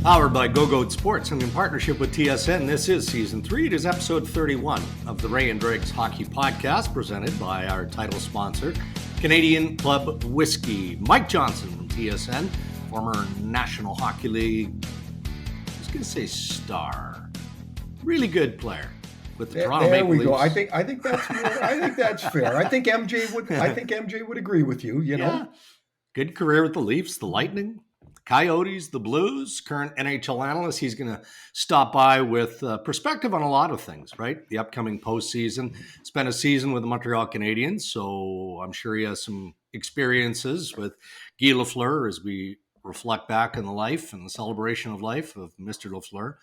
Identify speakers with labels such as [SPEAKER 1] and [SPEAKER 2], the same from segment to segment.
[SPEAKER 1] Powered by GoGoat Sports and in partnership with TSN, this is Season 3. It is Episode 31 of the Ray and Dregs Hockey Podcast, presented by our title sponsor, Canadian Club Whiskey. Mike Johnson from TSN, former National Hockey League, I was going to say star, really good player with the Toronto Maple Leafs.
[SPEAKER 2] There we go. I think that's fair. I think MJ would agree with you, you know.
[SPEAKER 1] Yeah. Good career with the Leafs, the Lightning, Coyotes, the Blues, current NHL analyst. He's going to stop by with perspective on a lot of things, right? The upcoming postseason. Spent a season with the Montreal Canadiens, so I'm sure he has some experiences with Guy Lafleur as we reflect back on the life and the celebration of life of Mr. Lafleur.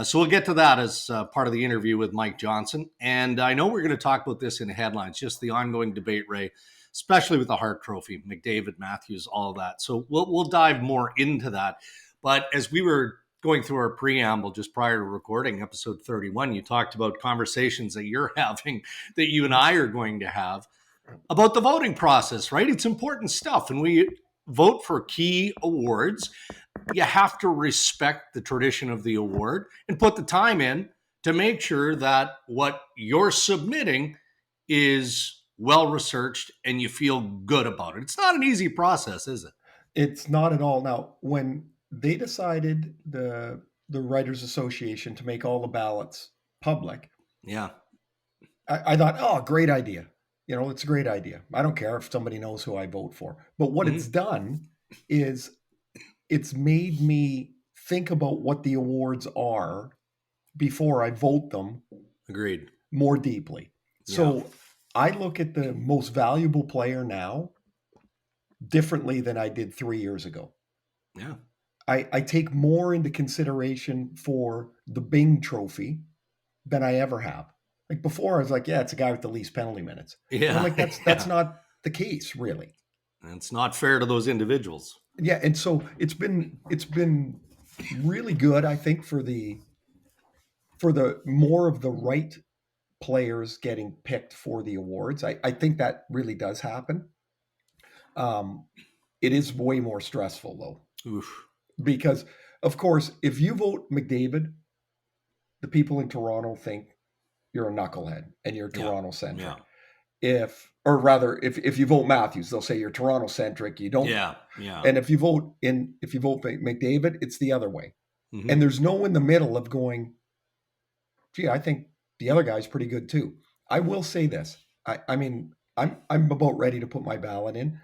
[SPEAKER 1] So we'll get to that as part of the interview with Mike Johnson. And I know we're going to talk about this in the headlines, just the ongoing debate, Ray, especially with the Hart Trophy, McDavid, Matthews, all of that. So we'll dive more into that. But as we were going through our preamble just prior to recording episode 31, you talked about conversations that you're having, that you and I are going to have about the voting process, right? It's important stuff. And we vote for key awards. You have to respect the tradition of the award and put the time in to make sure that what you're submitting is well-researched and you feel good about it. It's not an easy process, is it?
[SPEAKER 2] It's not at all. Now, when they decided, the Writers Association, to make all the ballots public,
[SPEAKER 1] yeah,
[SPEAKER 2] I thought, oh, great idea. You know, it's a great idea. I don't care if somebody knows who I vote for. But what it's done is it's made me think about what the awards are before I vote them.
[SPEAKER 1] Agreed.
[SPEAKER 2] More deeply. So I look at the most valuable player now differently than I did 3 years ago.
[SPEAKER 1] Yeah.
[SPEAKER 2] I take more into consideration for the Bing Trophy than I ever have. Like before, I was like, yeah, it's a guy with the least penalty minutes.
[SPEAKER 1] Yeah.
[SPEAKER 2] And I'm like, that's not the case, really.
[SPEAKER 1] And it's not fair to those individuals.
[SPEAKER 2] Yeah, and so it's been really good, I think, for the more of the right players getting picked for the awards. I think that really does happen. It is way more stressful, though.
[SPEAKER 1] Oof.
[SPEAKER 2] Because, of course, if you vote McDavid, the people in Toronto think you're a knucklehead and you're Toronto-centric.
[SPEAKER 1] Yeah.
[SPEAKER 2] If you vote Matthews, they'll say you're Toronto-centric. You don't.
[SPEAKER 1] Yeah.
[SPEAKER 2] And if you vote McDavid, it's the other way. Mm-hmm. And there's no in the middle of going, gee, I think the other guy's pretty good too. I will say this. I mean, I'm about ready to put my ballot in.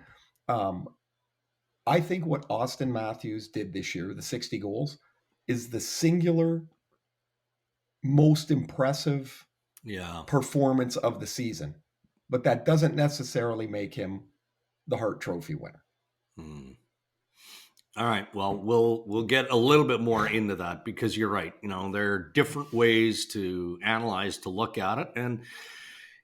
[SPEAKER 2] I think what Auston Matthews did this year, the 60 goals, is the singular most impressive performance of the season. But that doesn't necessarily make him the Hart Trophy winner.
[SPEAKER 1] All right. Well, we'll get a little bit more into that because you're right. You know, there are different ways to analyze, to look at it, and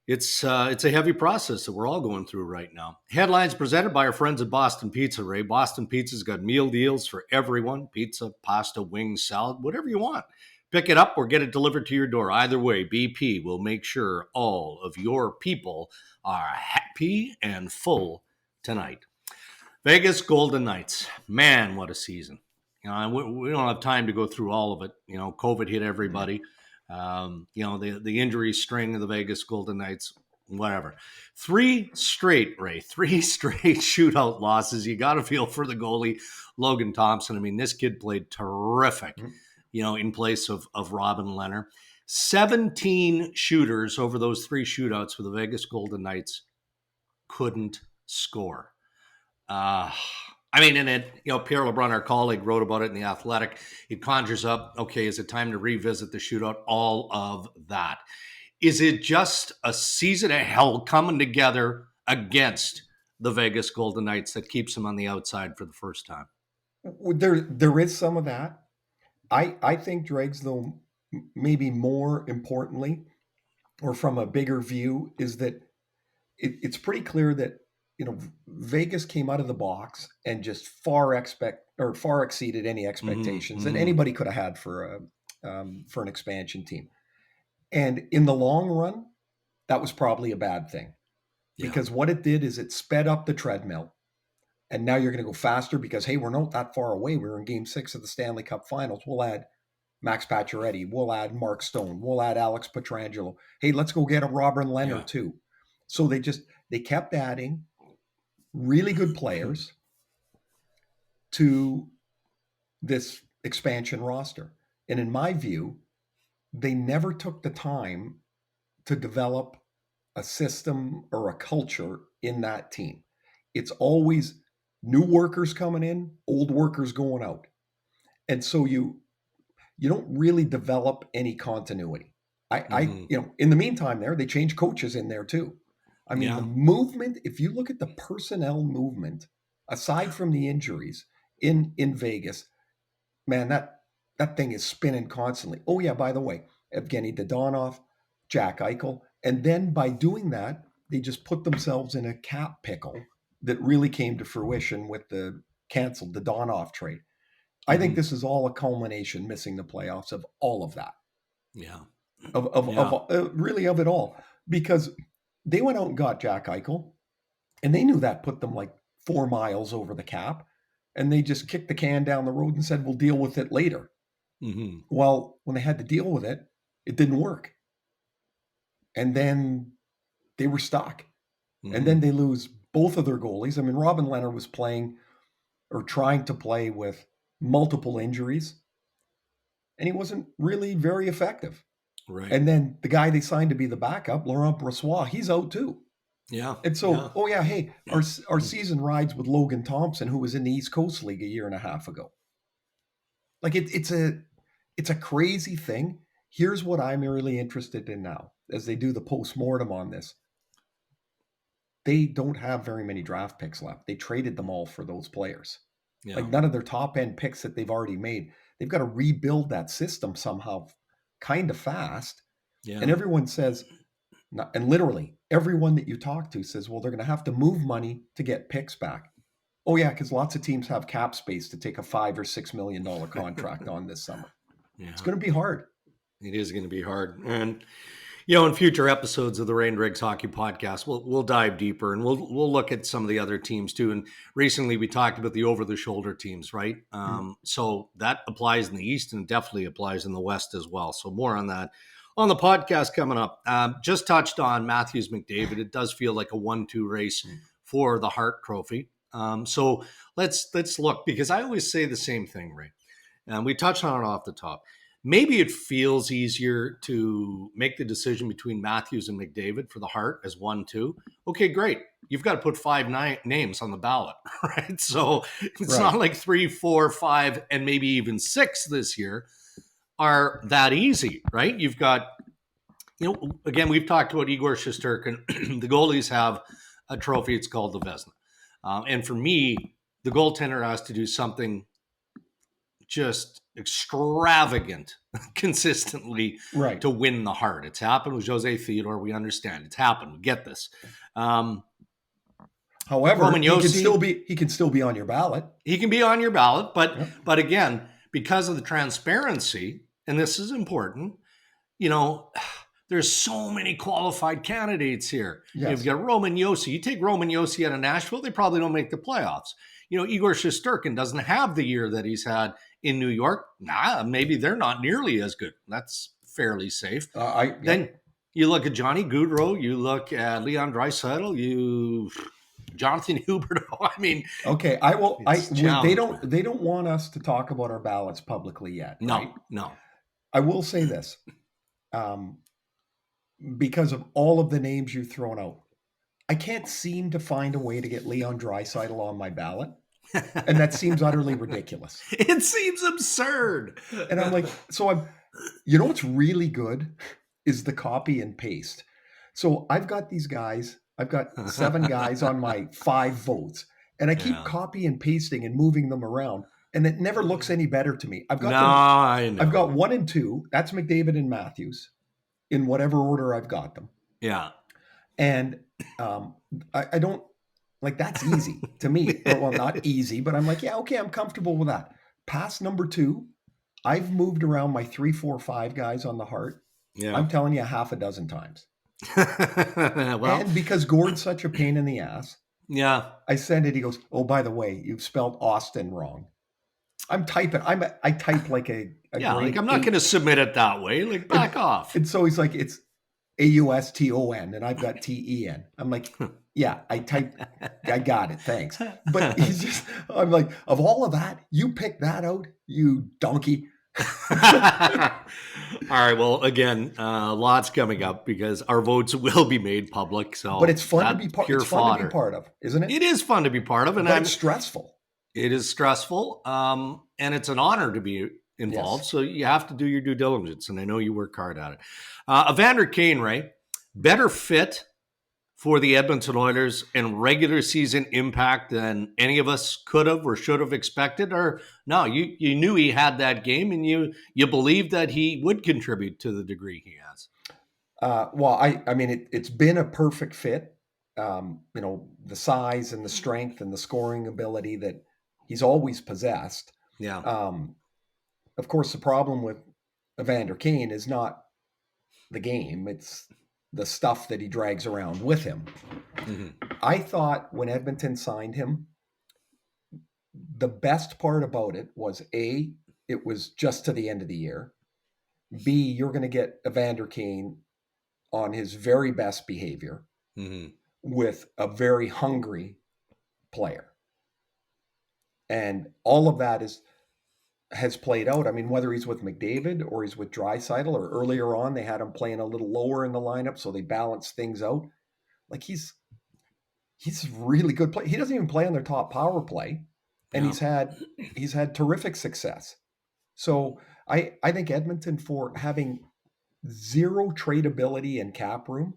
[SPEAKER 1] it's a heavy process that we're all going through right now. Headlines presented by our friends at Boston Pizza, Ray. Boston Pizza's got meal deals for everyone: pizza, pasta, wings, salad, whatever you want. Pick it up or get it delivered to your door. Either way, BP will make sure all of your people are happy and full tonight. Vegas Golden Knights. Man, what a season. You know, we don't have time to go through all of it. You know, COVID hit everybody. You know, the injury string of the Vegas Golden Knights, whatever. 3 straight shootout losses. You got to feel for the goalie, Logan Thompson. I mean, this kid played terrific, you know, in place of Robin Lehner. 17 shooters over those 3 shootouts for the Vegas Golden Knights couldn't score. I mean, and it, you know, Pierre LeBrun, our colleague, wrote about it in The Athletic. It conjures up, okay, is it time to revisit the shootout? All of that. Is it just a season of hell coming together against the Vegas Golden Knights that keeps them on the outside for the first time?
[SPEAKER 2] There is some of that. I think Dregs, though, maybe more importantly, or from a bigger view, is that it's pretty clear that, you know, Vegas came out of the box and just far exceeded any expectations that anybody could have had for an expansion team. And in the long run, that was probably a bad thing, because what it did is it sped up the treadmill. And now you're going to go faster because, hey, we're not that far away. We're in game 6 of the Stanley Cup Finals. We'll add Max Pacioretty. We'll add Mark Stone. We'll add Alex Pietrangelo. Hey, let's go get a Robin Leonard too. So they kept adding really good players to this expansion roster. And in my view, they never took the time to develop a system or a culture in that team. It's always new workers coming in, old workers going out. And so you don't really develop any continuity. In the meantime they changed coaches in there too. I mean, the movement, if you look at the personnel movement, aside from the injuries in Vegas, man, that thing is spinning constantly. Oh yeah, by the way, Evgeny Dadonov, Jack Eichel. And then by doing that, they just put themselves in a cap pickle that really came to fruition with the canceled Dadonov trade. I think this is all a culmination, missing the playoffs, of all of that.
[SPEAKER 1] Yeah.
[SPEAKER 2] Really of it all. Because they went out and got Jack Eichel, and they knew that put them like 4 miles over the cap. And they just kicked the can down the road and said, we'll deal with it later.
[SPEAKER 1] Mm-hmm.
[SPEAKER 2] Well, when they had to deal with it, it didn't work. And then they were stuck. Mm-hmm. And then they lose both of their goalies. I mean, Robin Leonard was playing or trying to play with multiple injuries, and he wasn't really very effective.
[SPEAKER 1] Right.
[SPEAKER 2] And then the guy they signed to be the backup, Laurent Brossoit, he's out too.
[SPEAKER 1] Yeah.
[SPEAKER 2] And so, hey, our season rides with Logan Thompson, who was in the East Coast League a year and a half ago. Like it's a crazy thing. Here's what I'm really interested in now, as they do the postmortem on this. They don't have very many draft picks left. They traded them all for those players. Yeah. Like none of their top end picks that they've already made. They've got to rebuild that system somehow kind of fast. Yeah. And everyone says, and literally everyone that you talk to says, well, they're going to have to move money to get picks back. Oh yeah, because lots of teams have cap space to take a $5 or $6 million contract on this summer. Yeah. It's going to be hard.
[SPEAKER 1] It is going to be hard. And in future episodes of the Rain Dregs Hockey Podcast, we'll dive deeper, and we'll look at some of the other teams too. And recently we talked about the over-the-shoulder teams, right? So that applies in the East and definitely applies in the West as well. So more on that on the podcast coming up. Just touched on Matthews McDavid. It does feel like a 1-2 race for the Hart Trophy. So let's look, because I always say the same thing, Ray. We touched on it off the top. Maybe it feels easier to make the decision between Matthews and McDavid for the Hart as 1-2. Okay, great. You've got to put 5 names on the ballot, right? So it's not like 3, 4, 5, and maybe even 6 this year are that easy, right? You've got, again, we've talked about Igor Shesterkin. The goalies have a trophy. It's called the Vezina. And for me, the goaltender has to do something just extravagant consistently to win the Hart. It's happened with Jose Theodore. We understand. It's happened. We get this.
[SPEAKER 2] However, he can still be on your ballot.
[SPEAKER 1] He can be on your ballot, but again, because of the transparency, and this is important, there's so many qualified candidates here. Yes. You've got Roman Josi. You take Roman Josi out of Nashville, they probably don't make the playoffs. Igor Shesterkin doesn't have the year that he's had in New York. Maybe they're not nearly as good. That's fairly safe. Then you look at Johnny Gaudreau, you look at Leon Draisaitl, Jonathan Huberdeau. I mean,
[SPEAKER 2] okay, they don't want us to talk about our ballots publicly yet.
[SPEAKER 1] No.
[SPEAKER 2] I will say this, because of all of the names you've thrown out, I can't seem to find a way to get Leon Draisaitl on my ballot. And that seems utterly ridiculous.
[SPEAKER 1] It seems absurd.
[SPEAKER 2] And I'm like, what's really good is the copy and paste. So I've got these guys, I've got 7 guys on my 5 votes, and I keep copy and pasting and moving them around, and it never looks any better to me. I've got 1 and 2. That's McDavid and Matthews in whatever order I've got them.
[SPEAKER 1] Yeah.
[SPEAKER 2] And I don't, like, that's easy to me. Well, not easy, but I'm like, yeah, okay, I'm comfortable with that. Past number 2, I've moved around my 3, 4, 5 guys on the Hart. Yeah. I'm telling you, 6 times. And because Gord's such a pain in the ass,
[SPEAKER 1] Yeah.
[SPEAKER 2] I send it. He goes, "Oh, by the way, you've spelled Austin wrong." I'm typing. I type like a
[SPEAKER 1] Yeah, like
[SPEAKER 2] grade
[SPEAKER 1] I'm not going to
[SPEAKER 2] 8.
[SPEAKER 1] submit it that way. Like back off.
[SPEAKER 2] And so he's like, "It's AUSTON," and I've got TEN. I'm like, "Yeah, I got it. Thanks." But he's just, I'm like, of all of that, you picked that out, you donkey.
[SPEAKER 1] All right. Well, again, lots coming up because our votes will be made public. So,
[SPEAKER 2] But it's fun to
[SPEAKER 1] that's
[SPEAKER 2] be part.
[SPEAKER 1] pure
[SPEAKER 2] It's fun to be
[SPEAKER 1] fodder.
[SPEAKER 2] part of, isn't it?
[SPEAKER 1] It is fun to be part of, and
[SPEAKER 2] But it's stressful.
[SPEAKER 1] it is stressful, and it's an honor to be involved.
[SPEAKER 2] Yes.
[SPEAKER 1] So you have to do your due diligence, and I know you work hard at it. Evander Kane, right? Better fit for the Edmonton Oilers and regular season impact than any of us could have or should have expected? Or no, you knew he had that game, and you believed that he would contribute to the degree he has.
[SPEAKER 2] Well, I mean, it's been a perfect fit. The size and the strength and the scoring ability that he's always possessed.
[SPEAKER 1] Yeah.
[SPEAKER 2] Of course, the problem with Evander Kane is not the game; it's the stuff that he drags around with him.
[SPEAKER 1] Mm-hmm.
[SPEAKER 2] I thought when Edmonton signed him, the best part about it was A, it was just to the end of the year. B, you're going to get Evander Kane on his very best behavior with a very hungry player. And all of that has played out. I mean, whether he's with McDavid or he's with Draisaitl, or earlier on they had him playing a little lower in the lineup so they balance things out. Like he's a really good player. He doesn't even play on their top power play, and he's had terrific success. So I think Edmonton, for having zero tradability and cap room,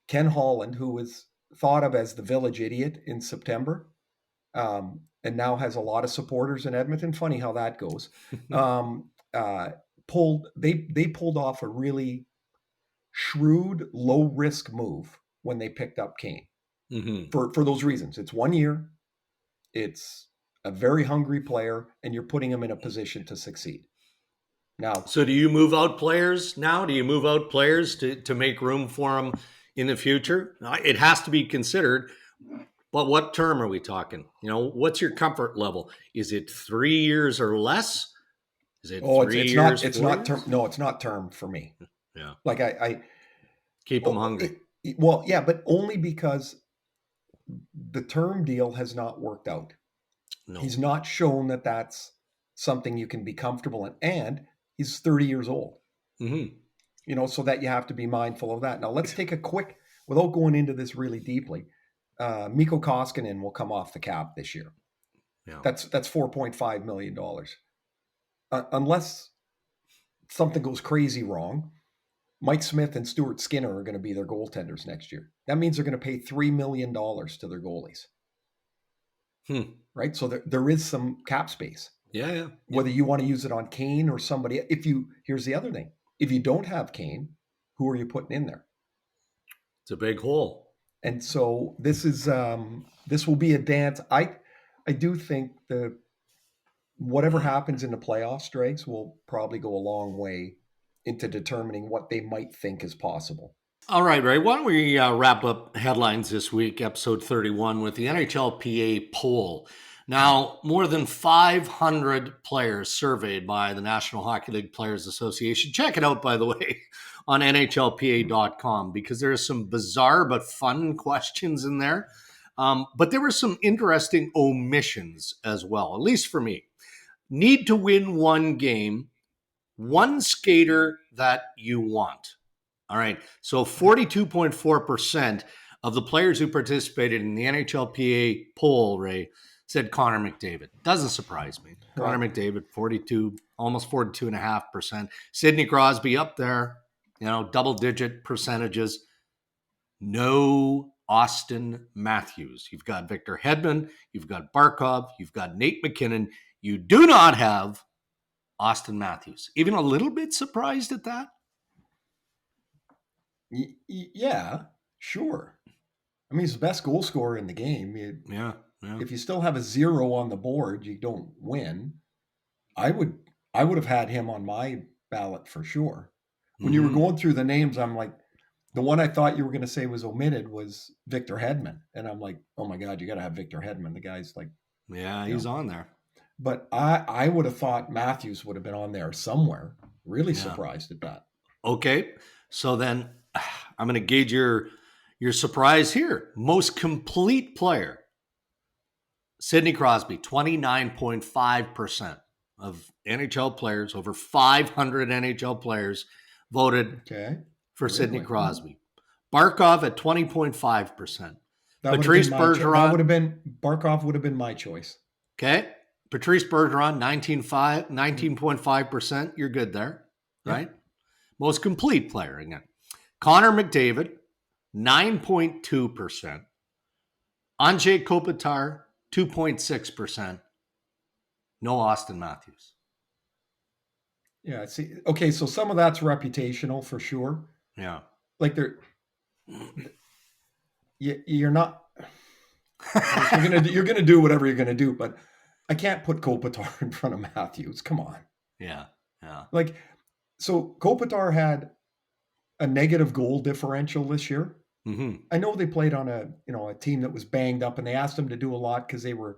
[SPEAKER 2] Ken Holland, who was thought of as the village idiot in September, and now has a lot of supporters in Edmonton. Funny how that goes. They pulled off a really shrewd, low risk move when they picked up Kane for those reasons. It's 1 year. It's a very hungry player, and you're putting him in a position to succeed. Now,
[SPEAKER 1] so do you move out players now? Do you move out players to make room for them in the future? It has to be considered. But what term are we talking? What's your comfort level? Is it 3 years or less? Is it 3 years?
[SPEAKER 2] It's not term. No, it's not term for me.
[SPEAKER 1] Yeah.
[SPEAKER 2] Like I
[SPEAKER 1] keep them hungry.
[SPEAKER 2] Well, yeah, but only because the term deal has not worked out. No. He's not shown that that's something you can be comfortable in, and he's 30 years old. So that you have to be mindful of that. Now, let's take a quick, without going into this really deeply. Mikko Koskinen will come off the cap this year. Yeah. That's $4.5 million. Unless something goes crazy wrong, Mike Smith and Stuart Skinner are going to be their goaltenders next year. That means they're going to pay $3 million to their goalies. Right? So there is some cap space.
[SPEAKER 1] Yeah.
[SPEAKER 2] Whether you want to use it on Kane or somebody. Here's the other thing. If you don't have Kane, who are you putting in there?
[SPEAKER 1] It's a big hole.
[SPEAKER 2] And so this will be a dance. I do think whatever happens in the playoffs, Dregs, will probably go a long way into determining what they might think is possible.
[SPEAKER 1] All right, Ray. Why don't we wrap up headlines this week, episode 31, with the NHLPA poll. Now, more than 500 players surveyed by the National Hockey League Players Association. Check it out, by the way, on NHLPA.com, because there are some bizarre but fun questions in there. But there were some interesting omissions as well, at least for me. Need to win one game, one skater that you want. All right, so 42.4% of the players who participated in the NHLPA poll, Ray, said Connor McDavid. Doesn't surprise me. Right. Connor McDavid, 42, almost 42.5%. Sidney Crosby up there, double-digit percentages. No Auston Matthews. You've got Victor Hedman. You've got Barkov. You've got Nate McKinnon. You do not have Auston Matthews. Even a little bit surprised at that?
[SPEAKER 2] Yeah, sure. I mean, he's the best goal scorer in the game.
[SPEAKER 1] Yeah.
[SPEAKER 2] If you still have a 0 on the board, you don't win. I would have had him on my ballot for sure. When you were going through the names, I'm like, The one I thought you were going to say was omitted was Victor Hedman. And I'm like, oh my God, you got to have Victor Hedman. The guy's like,
[SPEAKER 1] Yeah, he's on there.
[SPEAKER 2] But I would have thought Matthews would have been on there somewhere. Really surprised at that.
[SPEAKER 1] Okay. So then I'm going to gauge your surprise here. Most complete player. Sidney Crosby, 29.5% of NHL players, over 500 NHL players voted for Sidney Crosby. Barkov at 20.5%. Patrice Bergeron.
[SPEAKER 2] Barkov would have been my choice.
[SPEAKER 1] Okay. Patrice Bergeron, 19.5%. You're good there, right? Yep. Most complete player again. Connor McDavid, 9.2%. Anze Kopitar, 2.6%. No Auston Matthews.
[SPEAKER 2] Yeah, see, okay, so some of that's reputational for sure.
[SPEAKER 1] Yeah.
[SPEAKER 2] Like you're not you're gonna do whatever you're gonna do, but I can't put Kopitar in front of Matthews. Come on.
[SPEAKER 1] Yeah. Yeah.
[SPEAKER 2] Like, so Kopitar had a negative goal differential this year.
[SPEAKER 1] Mm-hmm.
[SPEAKER 2] I know they played on a team that was banged up, and they asked him to do a lot because they were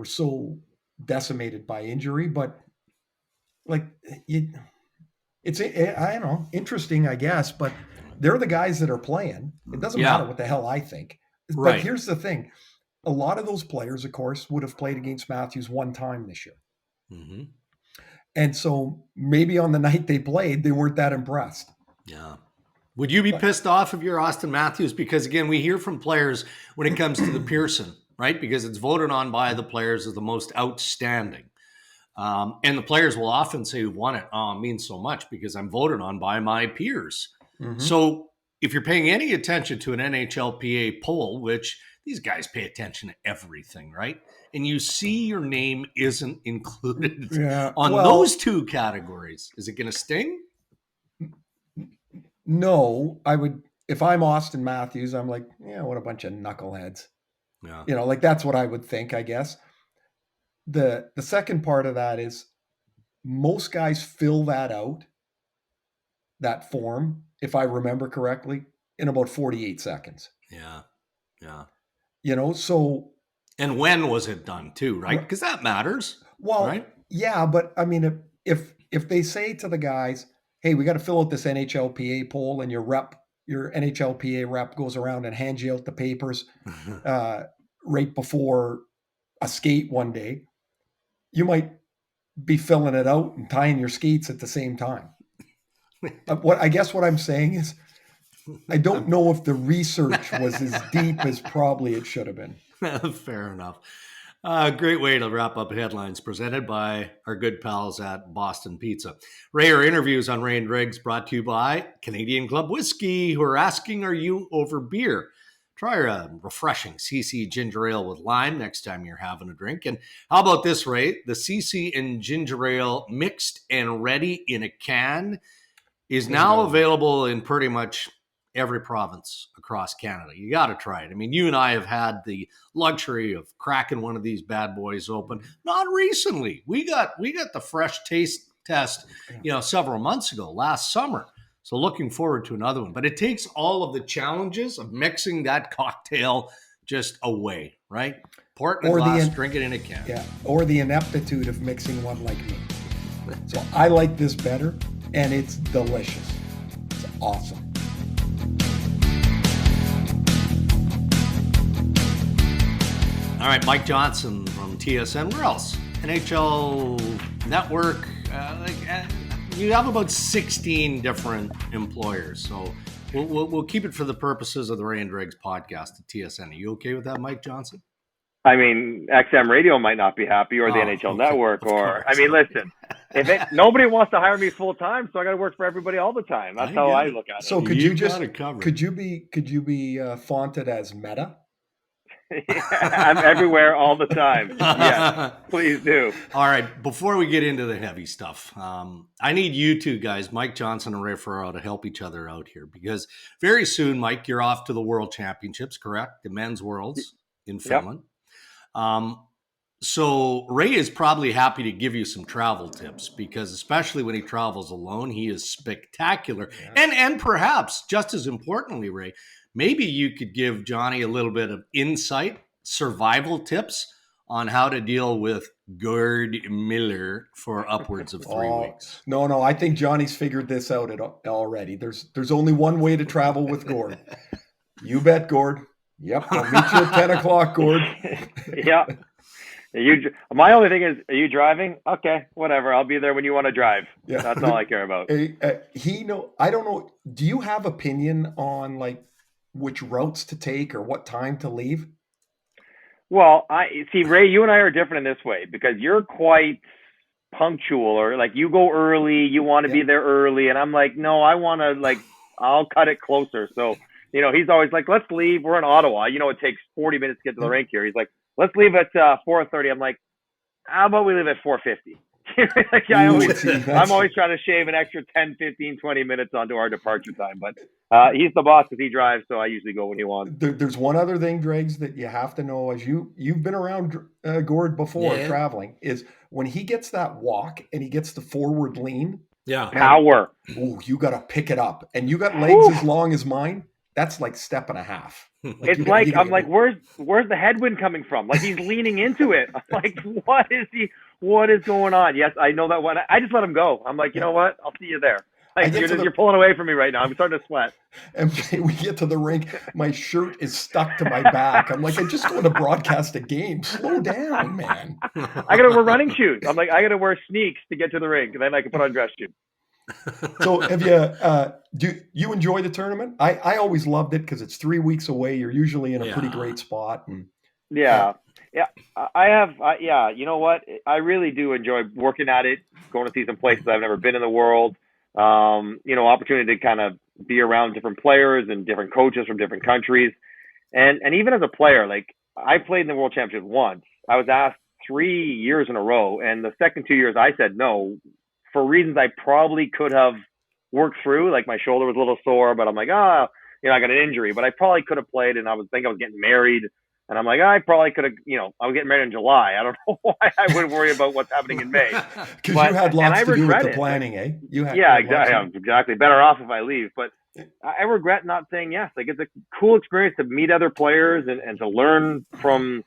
[SPEAKER 2] so decimated by injury. But like, it's I don't know, interesting, I guess. But they're the guys that are playing. It doesn't matter what the hell I think.
[SPEAKER 1] Right.
[SPEAKER 2] But here's the thing: a lot of those players, of course, would have played against Matthews one time this year, and so maybe on the night they played, they weren't that impressed.
[SPEAKER 1] Yeah. Would you be pissed off if you're Auston Matthews? Because, again, we hear from players when it comes to the Pearson, right? Because it's voted on by the players as the most outstanding. And the players will often say who won it, it means so much because I'm voted on by my peers. Mm-hmm. So if you're paying any attention to an NHLPA poll, which these guys pay attention to everything, right? And you see your name isn't included on those two categories, is it going to sting?
[SPEAKER 2] No, I would, if I'm Auston Matthews, I'm like, what a bunch of knuckleheads. Yeah. Like that's what I would think, I guess. The second part of that is most guys fill that out, that form, if I remember correctly, in about 48 seconds.
[SPEAKER 1] Yeah. Yeah.
[SPEAKER 2] So.
[SPEAKER 1] And when was it done too, right? Because that matters.
[SPEAKER 2] Well,
[SPEAKER 1] right?
[SPEAKER 2] Yeah, but I mean, if they say to the guys, hey, we got to fill out this NHLPA poll, and your NHLPA rep goes around and hands you out the papers right before a skate one day, you might be filling it out and tying your skates at the same time. What I'm saying is, I don't know if the research was as deep as probably it should have been.
[SPEAKER 1] Fair enough. Great way to wrap up headlines presented by our good pals at Boston Pizza. Rare interviews on Ray and Dregs brought to you by Canadian Club Whiskey, who are asking, are you over beer? Try a refreshing CC ginger ale with lime next time you're having a drink. And how about this, Ray? The CC and ginger ale mixed and ready in a can is now available in pretty much every province across Canada. You got to try it. I mean, you and I have had the luxury of cracking one of these bad boys open. Not recently. We got the fresh taste test, several months ago, last summer. So looking forward to another one. But it takes all of the challenges of mixing that cocktail just away, right? Pour it in a glass, drink it in a can.
[SPEAKER 2] Yeah, or the ineptitude of mixing one like me. So I like this better, and it's delicious. It's awesome.
[SPEAKER 1] All right, Mike Johnson from TSN. Where else? NHL Network. You have about 16 different employers. So we'll keep it for the purposes of the Ray and Dregs podcast at TSN. Are you okay with that, Mike Johnson?
[SPEAKER 3] I mean, XM Radio might not be happy, or the NHL Network, listen, nobody wants to hire me full time, so I got to work for everybody all the time. That's how I look at it.
[SPEAKER 2] So could you be fonted as Meta?
[SPEAKER 3] I'm everywhere all the time. Yes, please do.
[SPEAKER 1] All right, before we get into the heavy stuff, I need you two guys, Mike Johnson and Ray Ferraro, to help each other out here, because very soon, Mike, you're off to the World Championships, correct? The men's Worlds in Finland. So Ray is probably happy to give you some travel tips because especially when he travels alone, he is spectacular.
[SPEAKER 2] Yeah.
[SPEAKER 1] And perhaps just as importantly, Ray, maybe you could give Johnny a little bit of insight, survival tips on how to deal with Gord Miller for upwards of 3 weeks.
[SPEAKER 2] No, I think Johnny's figured this out already. There's only one way to travel with Gord. You bet, Gord. Yep, I'll meet you at 10 o'clock, Gord.
[SPEAKER 3] Yeah. My only thing is, are you driving? Okay, whatever. I'll be there when you want to drive. Yeah. That's all I care about.
[SPEAKER 2] I don't know. Do you have opinion on like which routes to take or what time to leave?
[SPEAKER 3] Well, Ray, you and I are different in this way because you're quite punctual, or like you go early, you want to be there early, and I'm like, no, I want to I'll cut it closer. So, he's always like, let's leave. We're in Ottawa. It takes 40 minutes to get to the rink here. He's like, let's leave at 4:30. I'm like, how about we leave at 4:50? I'm always trying to shave an extra 10, 15, 20 minutes onto our departure time. But he's the boss because he drives, so I usually go when he wants.
[SPEAKER 2] There's one other thing, Dregs, that you have to know as you've been around Gord before traveling, is when he gets that walk and he gets the forward lean.
[SPEAKER 1] Yeah.
[SPEAKER 3] Power.
[SPEAKER 2] Oh, you got to pick it up. And you got legs as long as mine. That's like step and a half.
[SPEAKER 3] I'm like, where's the headwind coming from? Like he's leaning into it. I'm like, what is going on? Yes, I know that one. I just let him go. I'm like, you know what? I'll see you there. Like you're pulling away from me right now. I'm starting to sweat.
[SPEAKER 2] And we get to the rink. My shirt is stuck to my back. I'm like, I just want to broadcast a game. Slow down, man.
[SPEAKER 3] I gotta wear running shoes. I'm like, I gotta wear sneaks to get to the rink, and then I can put on dress shoes.
[SPEAKER 2] So have you do you enjoy the tournament? I always loved it because it's 3 weeks away. You're usually in a pretty great spot. And
[SPEAKER 3] I have. You know what? I really do enjoy working at it, going to see some places I've never been in the world. Opportunity to kind of be around different players and different coaches from different countries. And even as a player, like I played in the World Championship once. I was asked 3 years in a row. And the second 2 years I said no for reasons I probably could have worked through. Like my shoulder was a little sore, but I'm like, I got an injury, but I probably could have played. And I was getting married. And I'm like, I probably could have, I was getting married in July. I don't know why I would worry about what's happening in May.
[SPEAKER 2] Because you had lots to do with the planning, eh?
[SPEAKER 3] Exactly. Better off if I leave. But I regret not saying yes. Like it's a cool experience to meet other players and to learn from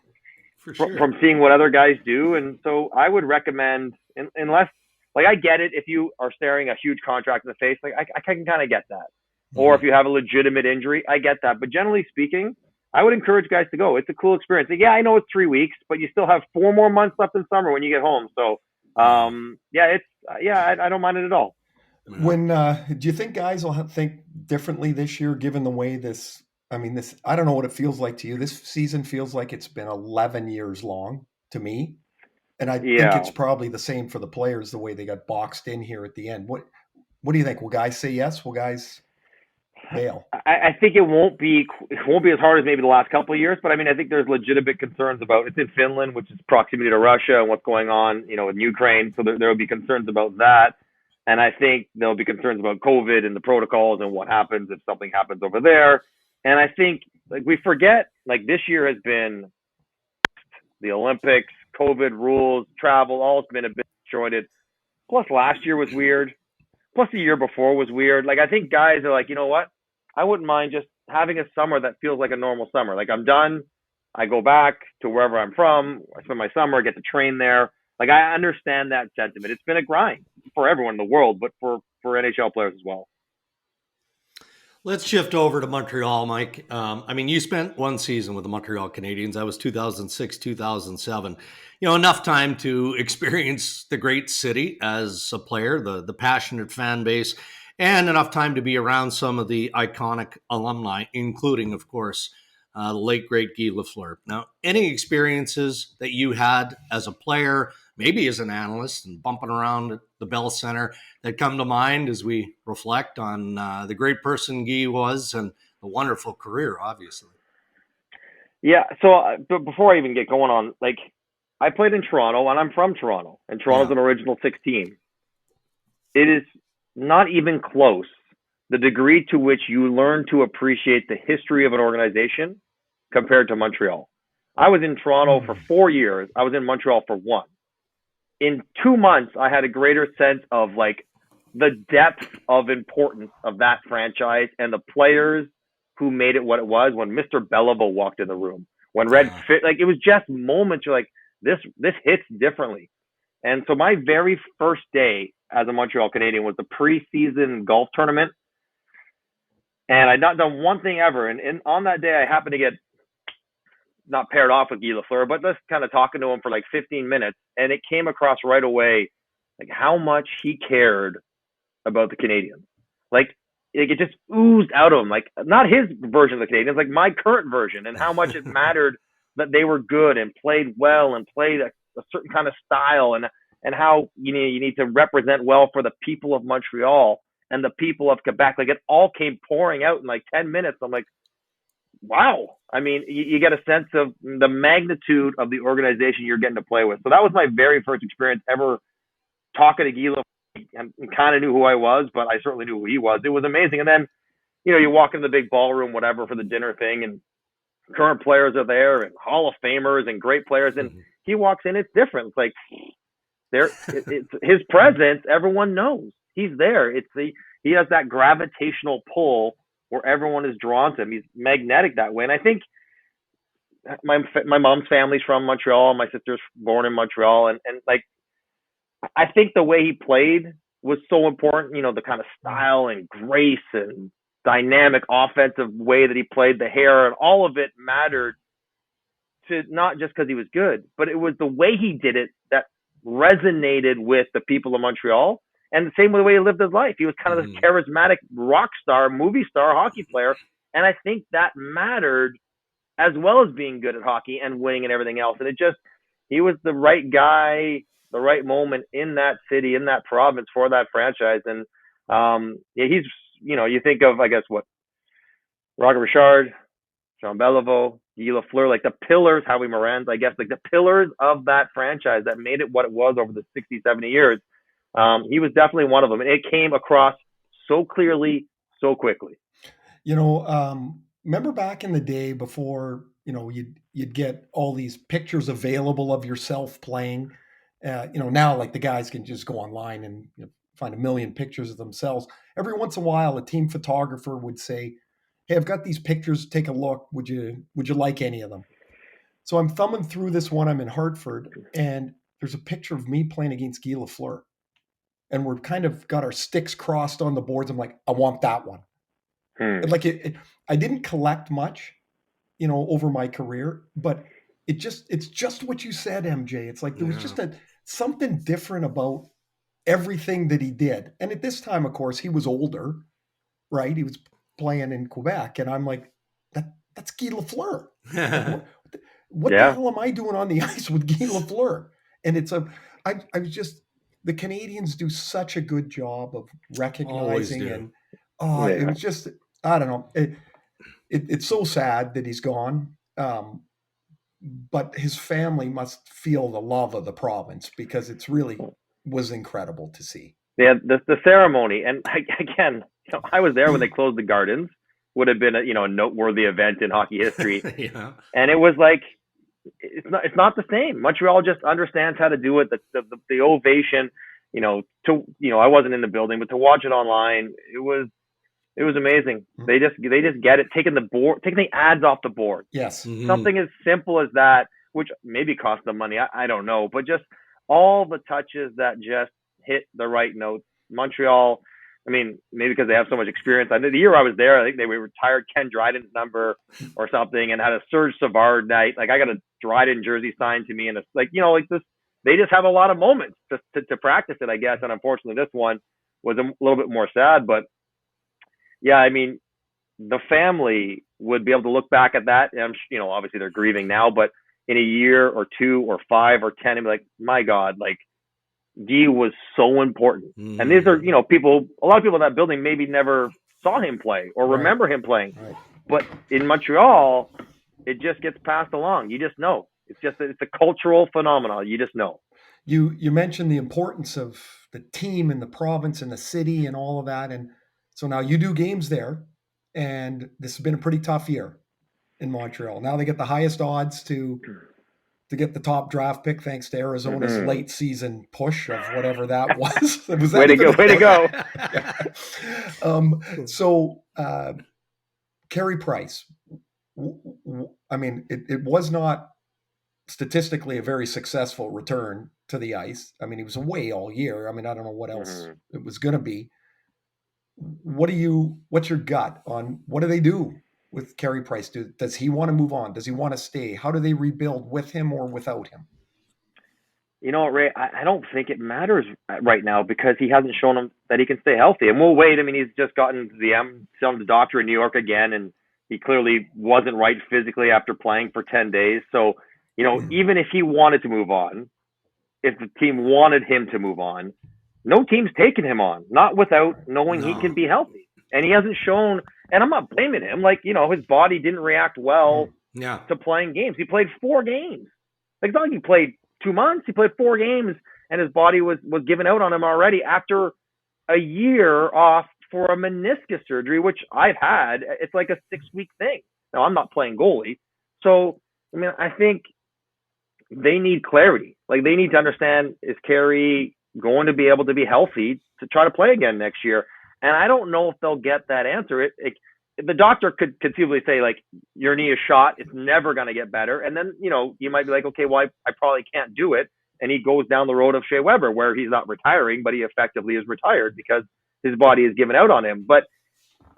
[SPEAKER 3] seeing what other guys do. And so I would recommend, unless, like I get it if you are staring a huge contract in the face, like I can kind of get that. Mm-hmm. Or if you have a legitimate injury, I get that. But generally speaking, I would encourage guys to go. It's a cool experience. Like, I know it's 3 weeks, but you still have 4 more months left in summer when you get home. So, I don't mind it at all.
[SPEAKER 2] When do you think guys will think differently this year, given the way this? I don't know what it feels like to you. This season feels like it's been 11 years long to me, and I think it's probably the same for the players. The way they got boxed in here at the end. What do you think? Will guys say yes? Will guys bail?
[SPEAKER 3] I think it won't be as hard as maybe the last couple of years, but I think there's legitimate concerns about it's in Finland, which is proximity to Russia and what's going on, in Ukraine. So there will be concerns about that. And I think there'll be concerns about COVID and the protocols and what happens if something happens over there. And I think we forget, this year has been the Olympics, COVID rules, travel, all it's been a bit disjointed. Plus last year was weird. Plus the year before was weird. I think guys are like, you know what? I wouldn't mind just having a summer that feels like a normal summer. Like I'm done. I go back to wherever I'm from. I spend my summer, get to train there. I understand that sentiment. It's been a grind for everyone in the world, but for NHL players as well.
[SPEAKER 1] Let's shift over to Montreal, Mike. You spent one season with the Montreal Canadiens. That was 2006, 2007. Enough time to experience the great city as a player, the passionate fan base, and enough time to be around some of the iconic alumni, including, of course, the late, great Guy Lafleur. Now, any experiences that you had as a player, maybe as an analyst and bumping around at the Bell Center that come to mind as we reflect on the great person Guy was and the wonderful career, obviously?
[SPEAKER 3] Yeah. So but before I even get going on, I played in Toronto and I'm from Toronto, and Toronto's an original 6 team. It is not even close the degree to which you learn to appreciate the history of an organization compared to Montreal. I was in Toronto for 4 years. I was in Montreal for 1. In 2 months, I had a greater sense of like the depth of importance of that franchise and the players who made it what it was when Mr. Beliveau walked in the room. When Red fit, like it was just moments you're like, this hits differently. And so my very first day as a Montreal Canadien was the preseason golf tournament. And I'd not done one thing ever. And on that day, I happened to get not paired off with Guy Lafleur, but just kind of talking to him for like 15 minutes. And it came across right away, like how much he cared about the Canadiens. Like it just oozed out of him. Like not his version of the Canadiens, like my current version, and how much it mattered that they were good and played well and played a certain kind of style, and how you need to represent well for the people of Montreal and the people of Quebec. Like it all came pouring out in like 10 minutes. I'm like, wow. I mean, you get a sense of the magnitude of the organization you're getting to play with. So that was my very first experience ever talking to Guy Lafleur. And kind of knew who I was, but I certainly knew who he was. It was amazing. And then, you walk in the big ballroom, whatever, for the dinner thing, and current players are there, and Hall of Famers and great players. And he walks in, it's different. It's like it's his presence. Everyone knows he's there. He has that gravitational pull where everyone is drawn to him. He's magnetic that way. And I think my mom's family's from Montreal. My sister's born in Montreal, and like. I think the way he played was so important, the kind of style and grace and dynamic offensive way that he played, the hair, and all of it mattered to not just because he was good, but it was the way he did it that resonated with the people of Montreal. And the same with the way he lived his life. He was kind of this charismatic rock star, movie star, hockey player. And I think that mattered as well as being good at hockey and winning and everything else. And he was the right guy, the right moment in that city, in that province for that franchise. And he's, you think of, I guess, what, Roger Richard, Jean Beliveau, Guy Lafleur, like the pillars, Howie Moran's, I guess, like the pillars of that franchise that made it what it was over the 60, 70 years. He was definitely one of them. And it came across so clearly, so quickly.
[SPEAKER 2] Remember back in the day before, you'd get all these pictures available of yourself playing. Now like the guys can just go online and find a million pictures of themselves. Every once in a while, a team photographer would say, "Hey, I've got these pictures. Take a look. Would you like any of them?" So I'm thumbing through this one. I'm in Hartford, and there's a picture of me playing against Guy Lafleur, and we're kind of got our sticks crossed on the boards. I'm like, I want that one. Like I didn't collect much, over my career, but it's just what you said, MJ. It's like there was just something different about everything that he did. And at this time, of course, he was older, right? He was playing in Quebec, and I'm like, that's Guy Lafleur. What the hell am I doing on the ice with Guy Lafleur? And I was just, the Canadiens do such a good job of recognizing, and it was just, I don't know. It's so sad that he's gone. But his family must feel the love of the province, because it's really was incredible to see.
[SPEAKER 3] Yeah, the ceremony, and again, I was there when they closed the Gardens. Would have been a noteworthy event in hockey history. And it was like it's not the same. Montreal just understands how to do it. The ovation, I wasn't in the building, but to watch it online, it was amazing. They just get it, taking the ads off the board.
[SPEAKER 2] Yes.
[SPEAKER 3] Something as simple as that, which maybe cost them money. I don't know, but just all the touches that just hit the right notes. Montreal, I mean, maybe because they have so much experience. I know the year I was there, I think they retired Ken Dryden's number or something, and had a Serge Savard night. Like I got a Dryden jersey signed to me, and it's like, like this. They just have a lot of moments to practice it, I guess. And unfortunately, this one was a little bit more sad, but. Yeah, I mean, the family would be able to look back at that. And, obviously they're grieving now, but in a year or 2 or 5 or 10, and be like, my God, like Guy was so important. And these are, a lot of people in that building maybe never saw him play or remember him playing. Right. But in Montreal, it just gets passed along. You just know. It's a cultural phenomenon. You just know.
[SPEAKER 2] You mentioned the importance of the team and the province and the city and all of that. And so now you do games there, and this has been a pretty tough year. in Montreal. Now they get the highest odds to get the top draft pick, thanks to Arizona's late season push of whatever that was.
[SPEAKER 3] Way to go.
[SPEAKER 2] So Carey Price, I mean, it was not statistically a very successful return to the ice. I mean, he was away all year. I mean, I don't know what else it was going to be. What's your gut on what do they do with Carey Price? Does he want to move on? Does he want to stay? How do they rebuild with him or without him?
[SPEAKER 3] You know what, Ray? I don't think it matters right now because he hasn't shown him that he can stay healthy. And we'll wait. I mean, he's just gotten to the doctor in New York again, and he clearly wasn't right physically after playing for 10 days. So, you know, even if he wanted to move on, if the team wanted him to move on, no team's taking him on, not without knowing he can be healthy. And he hasn't shown, and I'm not blaming him. Like, you know, his body didn't react well to playing games. He played 4 games. Like, it's not like he played 2 months. He played 4 games, and his body was giving out on him already after a year off for a meniscus surgery, which I've had. It's like a 6-week thing. Now, I'm not playing goalie. So, I mean, I think they need clarity. Like, they need to understand, is Carey going to be able to be healthy to try to play again next year? And I don't know if they'll get that answer. The doctor could conceivably say, like, your knee is shot. It's never going to get better. And then, you know, you might be like, okay, well, I probably can't do it. And he goes down the road of Shea Weber, where he's not retiring, but he effectively is retired because his body is given out on him. But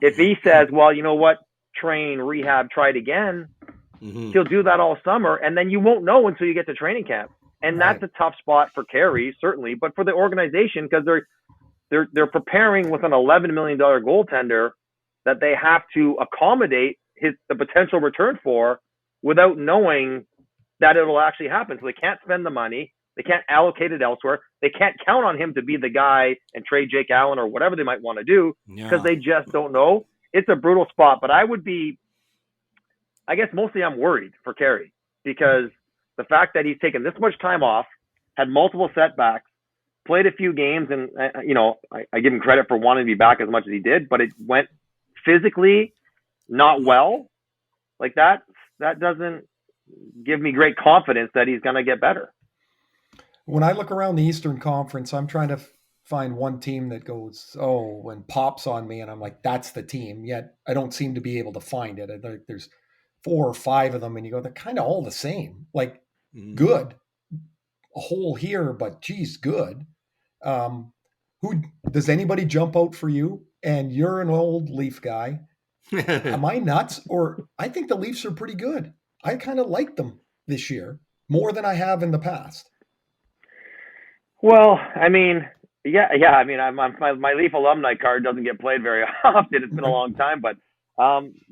[SPEAKER 3] if he says, well, you know what, train, rehab, try it again, he'll do that all summer. And then you won't know until you get to training camp. And that's a tough spot for Carey, certainly, but for the organization, because they're preparing with an $11 million goaltender that they have to accommodate the potential return for without knowing that it'll actually happen. So they can't spend the money. They can't allocate it elsewhere. They can't count on him to be the guy and trade Jake Allen or whatever they might want to do because they just don't know. It's a brutal spot, but I guess mostly I'm worried for Carey because the fact that he's taken this much time off, had multiple setbacks, played a few games, and you know, I give him credit for wanting to be back as much as he did, but it went physically not well. Like that doesn't give me great confidence that he's going to get better.
[SPEAKER 2] When I look around the Eastern Conference, I'm trying to find one team that goes, and pops on me, and I'm like, that's the team. Yet I don't seem to be able to find it. There's 4 or 5 of them, and you go, they're kind of all the same. Like, good. A hole here, but geez, good. Who does anybody jump out for you? And you're an old Leaf guy. Am I nuts? Or I think the Leafs are pretty good. I kind of like them this year more than I have in the past.
[SPEAKER 3] Well, I mean, yeah. I mean, my Leaf alumni card doesn't get played very often. It's been a long time, but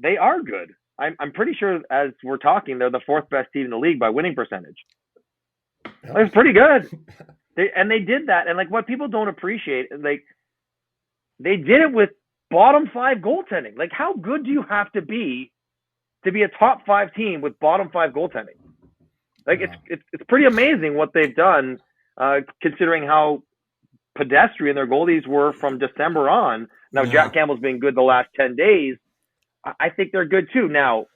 [SPEAKER 3] they are good. I'm pretty sure as we're talking, they're the 4th best team in the league by winning percentage. It's pretty good. They did that. And like what people don't appreciate, like they did it with bottom 5 goaltending. Like how good do you have to be a top 5 team with bottom 5 goaltending? Like it's pretty amazing what they've done, considering how pedestrian their goalies were from December on. Now Jack Campbell's been good the last 10 days. I think they're good too. Now,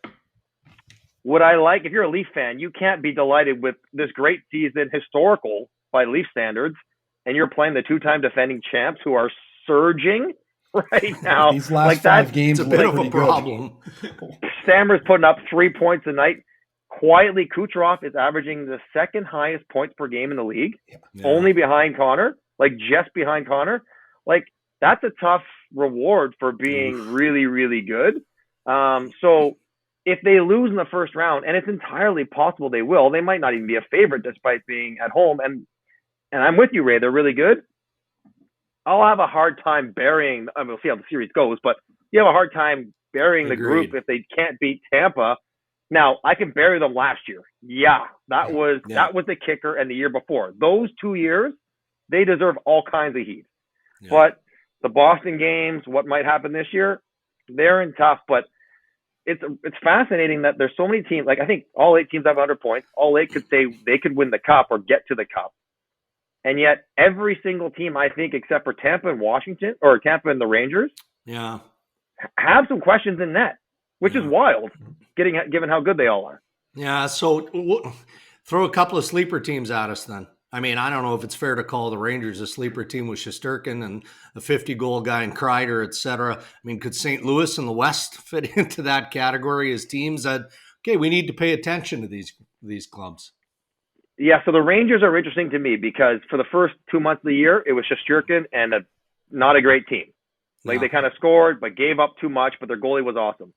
[SPEAKER 3] would I like, if you're a Leaf fan, you can't be delighted with this great season, historical by Leaf standards, and you're playing the 2-time defending champs who are surging right now.
[SPEAKER 2] These last 5 games,
[SPEAKER 1] it's a bit of a problem.
[SPEAKER 3] Stammer's putting up 3 points a night. Quietly, Kucherov is averaging the 2nd highest points per game in the league, only behind Connor, like just behind Connor. Like that's a tough reward for being really, really good. So if they lose in the first round, and it's entirely possible they will, they might not even be a favorite despite being at home. And I'm with you, Ray. They're really good. I'll have a hard time burying. I mean, we'll see how the series goes, but you have a hard time burying the group if they can't beat Tampa. Now, I can bury them last year. Yeah, that was the kicker, and the year before. Those 2 years, they deserve all kinds of heat. Yeah. But the Boston games, what might happen this year, they're in tough. But it's fascinating that there's so many teams. Like I think all 8 teams have 100 points. All 8 could say they could win the cup or get to the cup. And yet every single team, I think, except for Tampa and Washington, or Tampa and the Rangers,
[SPEAKER 1] have
[SPEAKER 3] some questions in net. which is wild, given how good they all are.
[SPEAKER 1] Yeah, so throw a couple of sleeper teams at us then. I mean, I don't know if it's fair to call the Rangers a sleeper team with Shesterkin and a 50-goal guy in Kreider, et cetera. I mean, could St. Louis and the West fit into that category as teams that, okay, we need to pay attention to these clubs?
[SPEAKER 3] Yeah, so the Rangers are interesting to me because for the first 2 months of the year, it was Shesterkin and not a great team. Like, they kind of scored, but gave up too much, but their goalie was awesome.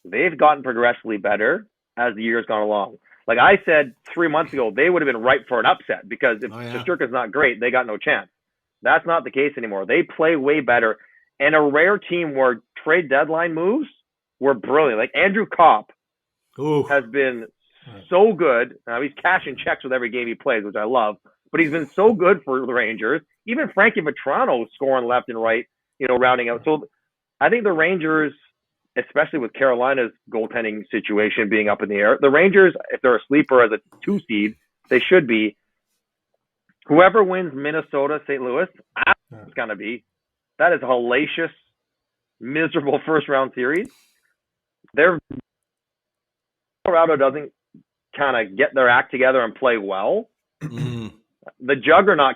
[SPEAKER 3] They've gotten progressively better as the year's gone along. Like I said 3 months ago, they would have been ripe for an upset because if Shesterkin's not great, they got no chance. That's not the case anymore. They play way better. And a rare team where trade deadline moves were brilliant. Like Andrew Kopp has been so good. He's cashing checks with every game he plays, which I love. But he's been so good for the Rangers. Even Frankie Vetrano scoring left and right, rounding out. So I think the Rangers, especially with Carolina's goaltending situation being up in the air, the Rangers, if they're a sleeper as a 2 seed, they should be. Whoever wins Minnesota, St. Louis, it's going to be. That is a hellacious, miserable first-round series. Colorado doesn't kind of get their act together and play well. The juggernaut,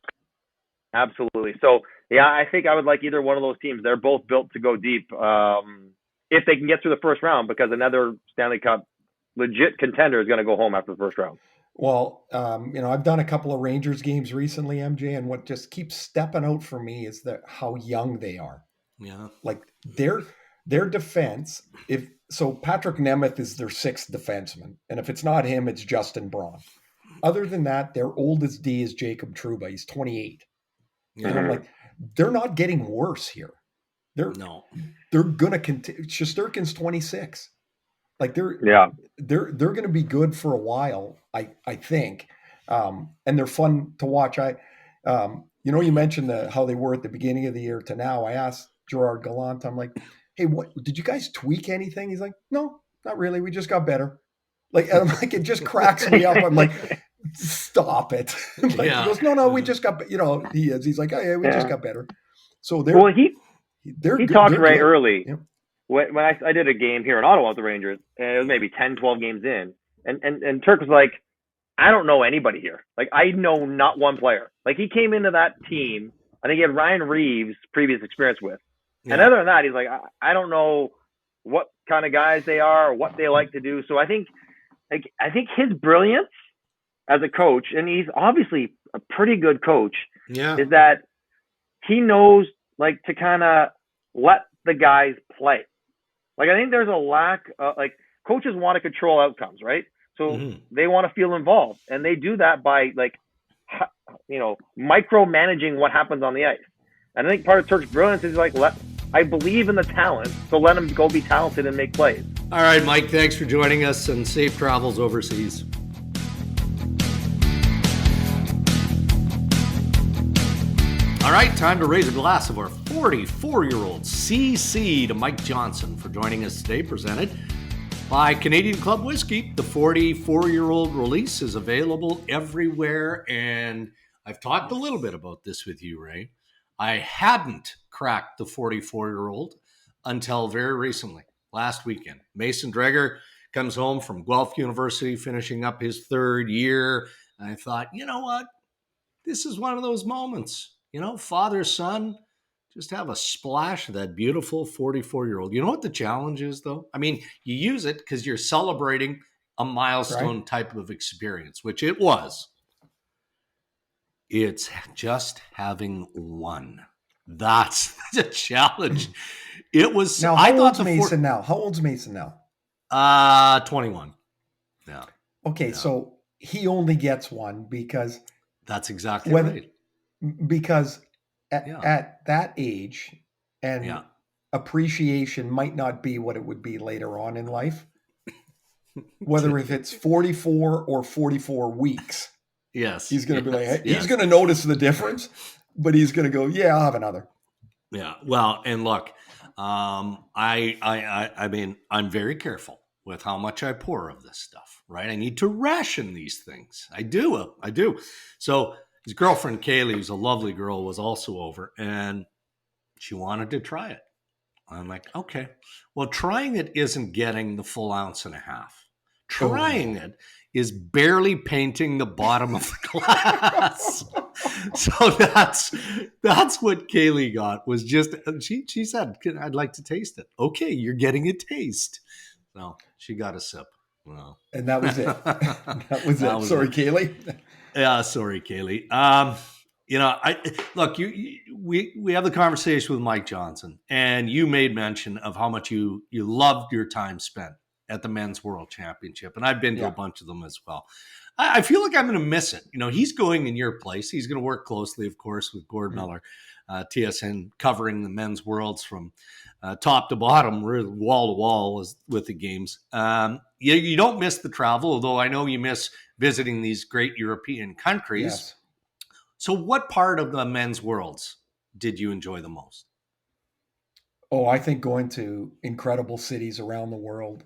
[SPEAKER 3] absolutely. So, yeah, I think I would like either one of those teams. They're both built to go deep. If they can get through the first round, because another Stanley Cup legit contender is going to go home after the first round.
[SPEAKER 2] Well, I've done a couple of Rangers games recently, MJ, and what just keeps stepping out for me is how young they are.
[SPEAKER 1] Yeah.
[SPEAKER 2] Like their defense, Patrick Nemeth is their 6th defenseman, and if it's not him, it's Justin Braun. Other than that, their oldest D is Jacob Trouba. He's 28. Yeah. And I'm like, they're not getting worse here. They're going to continue. Shesterkin's 26. Like they're going to be good for a while, I think. And they're fun to watch. You mentioned how they were at the beginning of the year to now. I asked Gerard Gallant, I'm like, hey, what did you guys tweak anything? He's like, no, not really. We just got better. Like, and I'm like, it just cracks me up. I'm like, stop it. He goes, no, we just got, he's like, oh yeah, we just got better. So
[SPEAKER 3] he talked right early. Yeah. When I did a game here in Ottawa with the Rangers, and it was maybe 10, 12 games in, and Turk was like, I don't know anybody here. Like, I know not one player. Like, he came into that team, I think he had Ryan Reeves' previous experience with. Yeah. And other than that, he's like, I don't know what kind of guys they are or what they like to do. So I think his brilliance as a coach, and he's obviously a pretty good coach, is that he knows, like, to kind of let the guys play. Like, I think there's a lack of, coaches want to control outcomes, right? So they want to feel involved, and they do that by, micromanaging what happens on the ice. And I think part of Turk's brilliance is I believe in the talent, so let him go be talented and make plays.
[SPEAKER 1] All right, Mike, thanks for joining us, and safe travels overseas. All right, time to raise a glass of our 44-year-old CC to Mike Johnson for joining us today, presented by Canadian Club Whiskey. The 44-year-old release is available everywhere, and I've talked a little bit about this with you, Ray. I hadn't cracked the 44-year-old until very recently, last weekend. Mason Dreger comes home from Guelph University, finishing up his 3rd year, and I thought, you know what? This is one of those moments. Father, son, just have a splash of that beautiful 44-year-old. You know what the challenge is, though? I mean, you use it because you're celebrating a milestone type of experience, which it was. It's just having one. That's the challenge. It was.
[SPEAKER 2] Now, how old's Mason now? How old's Mason now?
[SPEAKER 1] 21. Yeah.
[SPEAKER 2] Okay, so he only gets one because.
[SPEAKER 1] That's exactly right.
[SPEAKER 2] Because at that age, and appreciation might not be what it would be later on in life, whether if it's 44 or 44 weeks.
[SPEAKER 1] Yes.
[SPEAKER 2] He's going to be like, he's going to notice the difference, but he's going to go, I'll have another.
[SPEAKER 1] Yeah. Well, and look, I mean, I'm very careful with how much I pour of this stuff, right? I need to ration these things. I do. So his girlfriend, Kaylee, who's a lovely girl, was also over, and she wanted to try it. I'm like, okay, well, trying it isn't getting the full ounce and a half.
[SPEAKER 2] Oh.
[SPEAKER 1] Trying it is barely painting the bottom of the glass. So that's what Kaylee got, was just, she said, I'd like to taste it. Okay, you're getting a taste. So she got a sip. Well,
[SPEAKER 2] and that was it. That was it. Sorry, Kaylee.
[SPEAKER 1] Yeah, sorry, Kaylee. We have the conversation with Mike Johnson, and you made mention of how much you loved your time spent at the Men's World Championship, and I've been to a bunch of them as well. I feel like I'm going to miss it. He's going in your place. He's going to work closely, of course, with Gord Miller, TSN, covering the Men's Worlds from top to bottom, wall to wall with the games. You don't miss the travel, although I know you miss visiting these great European countries.
[SPEAKER 2] Yes.
[SPEAKER 1] So what part of the Men's Worlds did you enjoy the most?
[SPEAKER 2] Oh, I think going to incredible cities around the world.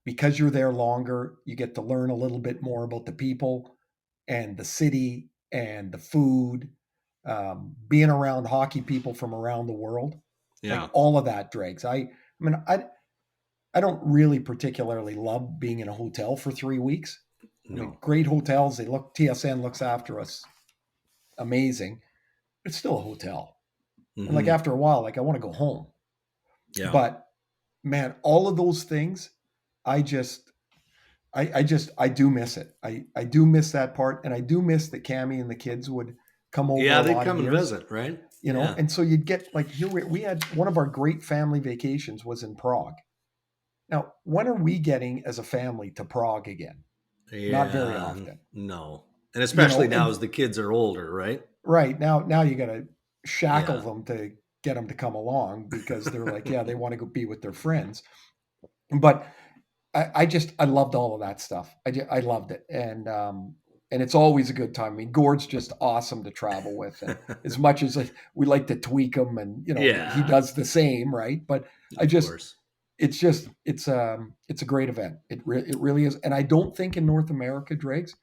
[SPEAKER 2] Because you're there longer, you get to learn a little bit more about the people and the city and the food. Being around hockey people from around the world.
[SPEAKER 1] Yeah.
[SPEAKER 2] Like all of that, Dregs. I don't really particularly love being in a hotel for 3 weeks.
[SPEAKER 1] No.
[SPEAKER 2] I mean, great hotels. TSN looks after us. Amazing. It's still a hotel.
[SPEAKER 1] Mm-hmm.
[SPEAKER 2] And like after a while, like I want to go home.
[SPEAKER 1] Yeah.
[SPEAKER 2] But man, all of those things, I do miss it. I do miss that part. And I do miss that Cammie and the kids would come over.
[SPEAKER 1] Yeah, they'd come and visit, right?
[SPEAKER 2] And so you'd get like, here we had one of our great family vacations was in Prague. Now, when are we getting as a family to Prague again?
[SPEAKER 1] Yeah,
[SPEAKER 2] not very often.
[SPEAKER 1] No. And especially now as the kids are older, right?
[SPEAKER 2] Right. Now you got to shackle them to get them to come along because they're like, they want to go be with their friends. But I loved all of that stuff. I loved it. And it's always a good time. I mean, Gord's just awesome to travel with. And as much as we like to tweak him and, he does the same, right? But it's a great event. It really is. And I don't think in North America, Dregs,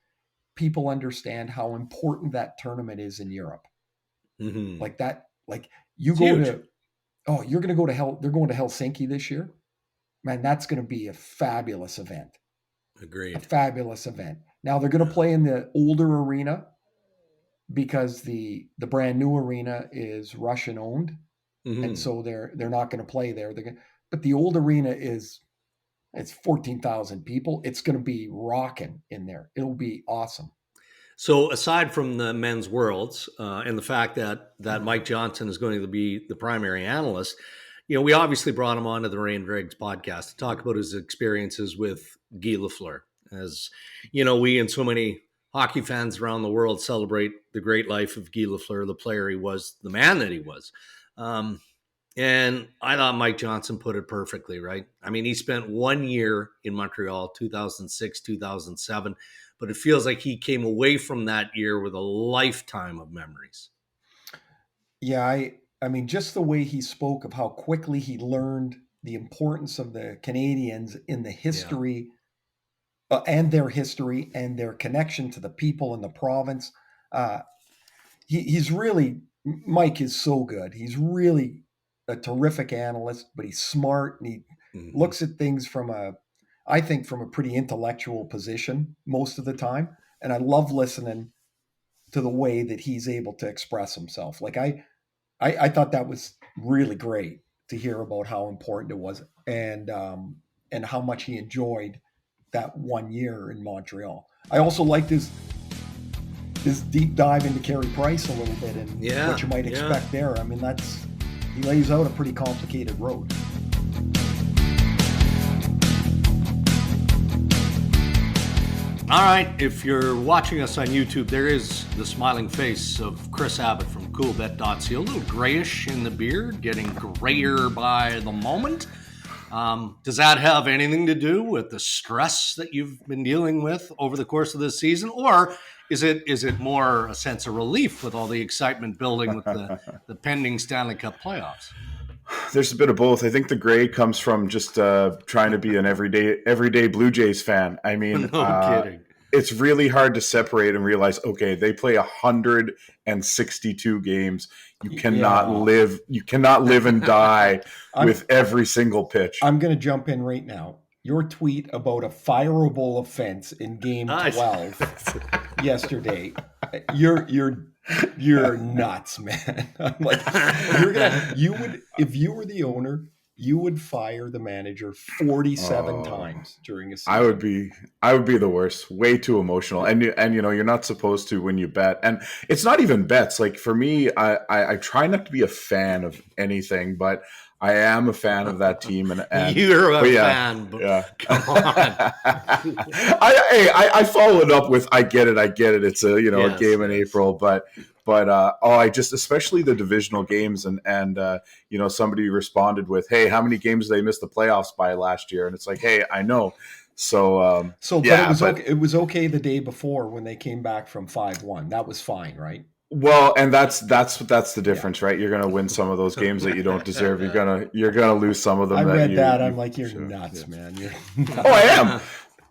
[SPEAKER 2] people understand how important that tournament is in Europe.
[SPEAKER 1] Mm-hmm.
[SPEAKER 2] Like that, like you go
[SPEAKER 1] huge.
[SPEAKER 2] you're going to go to they're going to Helsinki this year. Man, that's going to be a fabulous event.
[SPEAKER 1] Agreed.
[SPEAKER 2] A fabulous event. Now they're going to play in the older arena because the brand new arena is Russian owned. Mm-hmm. And so they're not going to play there. But the old arena it's 14,000 people. It's going to be rocking in there. It'll be awesome.
[SPEAKER 1] So aside from the Men's Worlds and the fact that Mike Johnson is going to be the primary analyst, we obviously brought him on to the Ray and Dregs podcast to talk about his experiences with Guy Lafleur. As we and so many hockey fans around the world celebrate the great life of Guy Lafleur, the player he was, the man that he was. And I thought Mike Johnson put it perfectly, right? I mean, he spent 1 year in Montreal, 2006, 2007, but it feels like he came away from that year with a lifetime of memories.
[SPEAKER 2] Yeah, I mean, just the way he spoke of how quickly he learned the importance of the Canadiens in the history and their history and their connection to the people in the province. He's really, Mike is so good. He's really a terrific analyst, but he's smart and he looks at things from a pretty intellectual position most of the time. And I love listening to the way that he's able to express himself. Like I thought that was really great to hear about how important it was and how much he enjoyed that 1 year in Montreal. I also liked his deep dive into Carey Price a little bit and what you might expect there. I mean, he lays out a pretty complicated road.
[SPEAKER 1] All right, if you're watching us on YouTube, there is the smiling face of Chris Abbott from Coolbet.ca. A little grayish in the beard, getting grayer by the moment. Does that have anything to do with the stress that you've been dealing with over the course of this season? Or is it more a sense of relief with all the excitement building with the pending Stanley Cup playoffs?
[SPEAKER 4] There's a bit of both. I think the gray comes from just trying to be an everyday Blue Jays fan. I mean,
[SPEAKER 1] no kidding.
[SPEAKER 4] it's really hard to separate and realize, okay, they play 162 games. You cannot live and die with every single pitch.
[SPEAKER 2] I'm going to jump in right now. Your tweet about a fireable offense in game 12 yesterday. You're nuts, man. I'm like, if you were the owner, you would fire the manager 47 times during a season.
[SPEAKER 4] I would be the worst. Way too emotional. And you're not supposed to when you bet. And it's not even bets. Like for me, I try not to be a fan of anything, but I am a fan of that team, and
[SPEAKER 1] you're a fan. Yeah. Come on.
[SPEAKER 4] I followed up with I get it. It's a a game in April, but I just, especially the divisional games, and somebody responded with, hey, how many games did they miss the playoffs by last year? And it's like, hey, I know. So
[SPEAKER 2] it was okay the day before when they came back from 5-1. That was fine, right?
[SPEAKER 4] Well, and that's the difference, right? You're going to win some of those games that you don't deserve. You're gonna lose some of them.
[SPEAKER 2] I read that. I'm like, you're nuts, man. You're nuts.
[SPEAKER 4] Oh,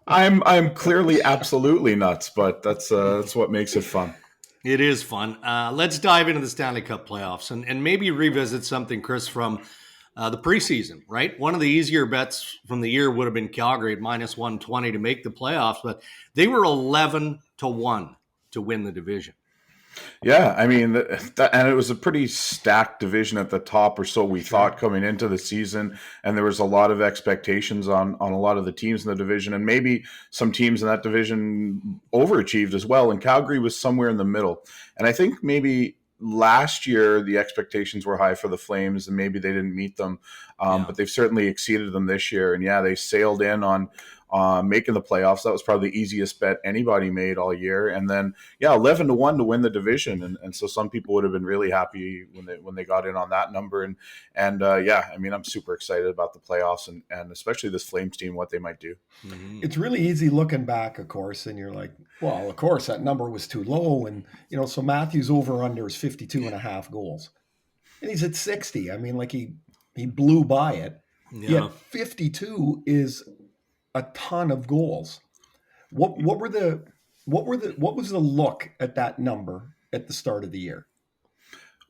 [SPEAKER 4] I am. I'm clearly absolutely nuts, but that's what makes it fun.
[SPEAKER 1] It is fun. Let's dive into the Stanley Cup playoffs and maybe revisit something, Kris, from the preseason, right? One of the easier bets from the year would have been Calgary at -120 to make the playoffs, but they were 11-1 to win the division.
[SPEAKER 4] Yeah, I mean, and it was a pretty stacked division at the top, or so we thought coming into the season, and there was a lot of expectations on a lot of the teams in the division, and maybe some teams in that division overachieved as well, and Calgary was somewhere in the middle. And I think maybe last year the expectations were high for the Flames, and maybe they didn't meet them, but they've certainly exceeded them this year, and they sailed in on making the playoffs. That was probably the easiest bet anybody made all year. And then, 11-1 to win the division. And so some people would have been really happy when they got in on that number. And I mean, I'm super excited about the playoffs and especially this Flames team, what they might do.
[SPEAKER 2] Mm-hmm. It's really easy looking back, of course. And you're like, well, of course that number was too low. And, so Matthews over under is 52.5 goals. And he's at 60. I mean, like he blew by it. Yeah. Yet 52 is a ton of goals. What was the look at that number at the start of the year?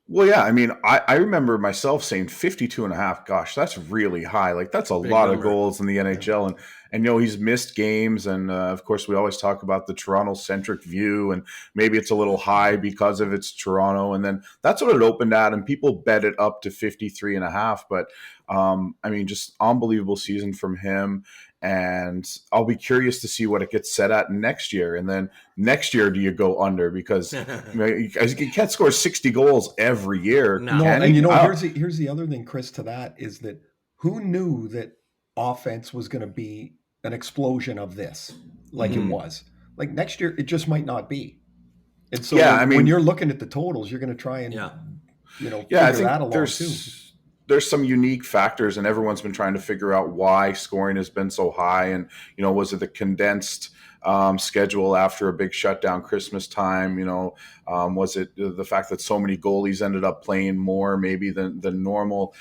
[SPEAKER 4] Well, yeah, I mean, I remember myself saying 52.5. Gosh, that's really high. Like that's a lot of goals in the NHL, and he's missed games, and of course we always talk about the Toronto-centric view, and maybe it's a little high because of it's Toronto, and then that's what it opened at, and people bet it up to 53.5. But I mean, just unbelievable season from him. And I'll be curious to see what it gets set at next year. And then next year, do you go under? Because you can't score 60 goals every year.
[SPEAKER 2] No, and here's the other thing, Kris, to that is that who knew that offense was going to be an explosion of this like it was? Like next year, it just might not be. And so when you're looking at the totals, you're going to try and figure that along too.
[SPEAKER 4] There's some unique factors, and everyone's been trying to figure out why scoring has been so high. And, was it the condensed schedule after a big shutdown Christmas time? Was it the fact that so many goalies ended up playing more maybe than normal?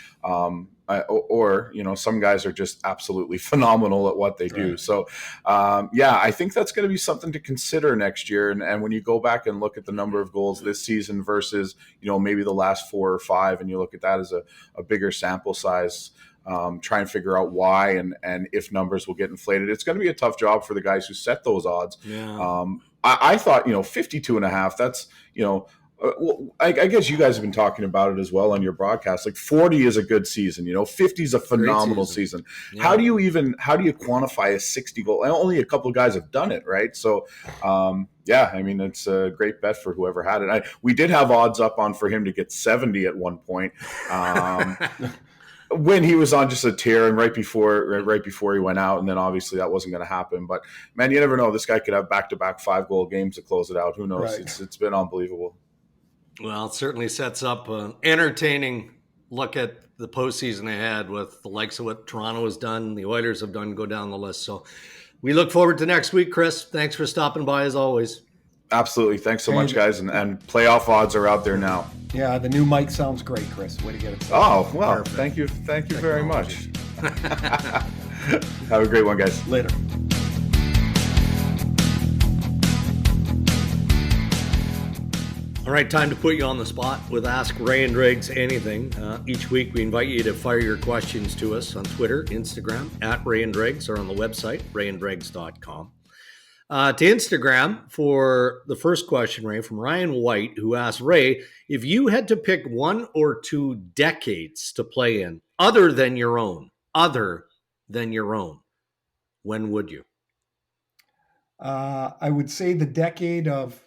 [SPEAKER 4] Or some guys are just absolutely phenomenal at what they do. So, I think that's going to be something to consider next year. And when you go back and look at the number of goals this season versus, maybe the last 4 or 5, and you look at that as a bigger sample size, try and figure out why and if numbers will get inflated. It's going to be a tough job for the guys who set those odds. Yeah. I thought, 52.5, that's, I guess you guys have been talking about it as well on your broadcast. Like 40 is a good season, 50 is a phenomenal season. Yeah. How do you quantify a 60 goal? Only a couple of guys have done it, right? So, I mean, it's a great bet for whoever had it. We did have odds up for him to get 70 at one point. When he was on just a tear and right before he went out, and then obviously that wasn't going to happen. But man, you never know. This guy could have back-to-back 5-goal games to close it out. Who knows? Right. It's been unbelievable.
[SPEAKER 1] Well, it certainly sets up an entertaining look at the postseason ahead with the likes of what Toronto has done, the Oilers have done, go down the list. So we look forward to next week, Kris. Thanks for stopping by as always.
[SPEAKER 4] Absolutely. Thanks so much, guys. And playoff odds are out there now.
[SPEAKER 2] Yeah, the new mic sounds great, Kris. Way to get it.
[SPEAKER 4] Oh, well, perfect. Thank you. Thank you very much. Have a great one, guys.
[SPEAKER 2] Later.
[SPEAKER 1] All right, time to put you on the spot with Ask Ray and Dregs Anything. Each week, we invite you to fire your questions to us on Twitter, Instagram, at Ray and Dregs, or on the website, rayanddregs.com. To Instagram for the first question, Ray, from Ryan White, who asked, Ray, if you had to pick 1 or 2 decades to play in, other than your own, when would you?
[SPEAKER 2] I would say the decade of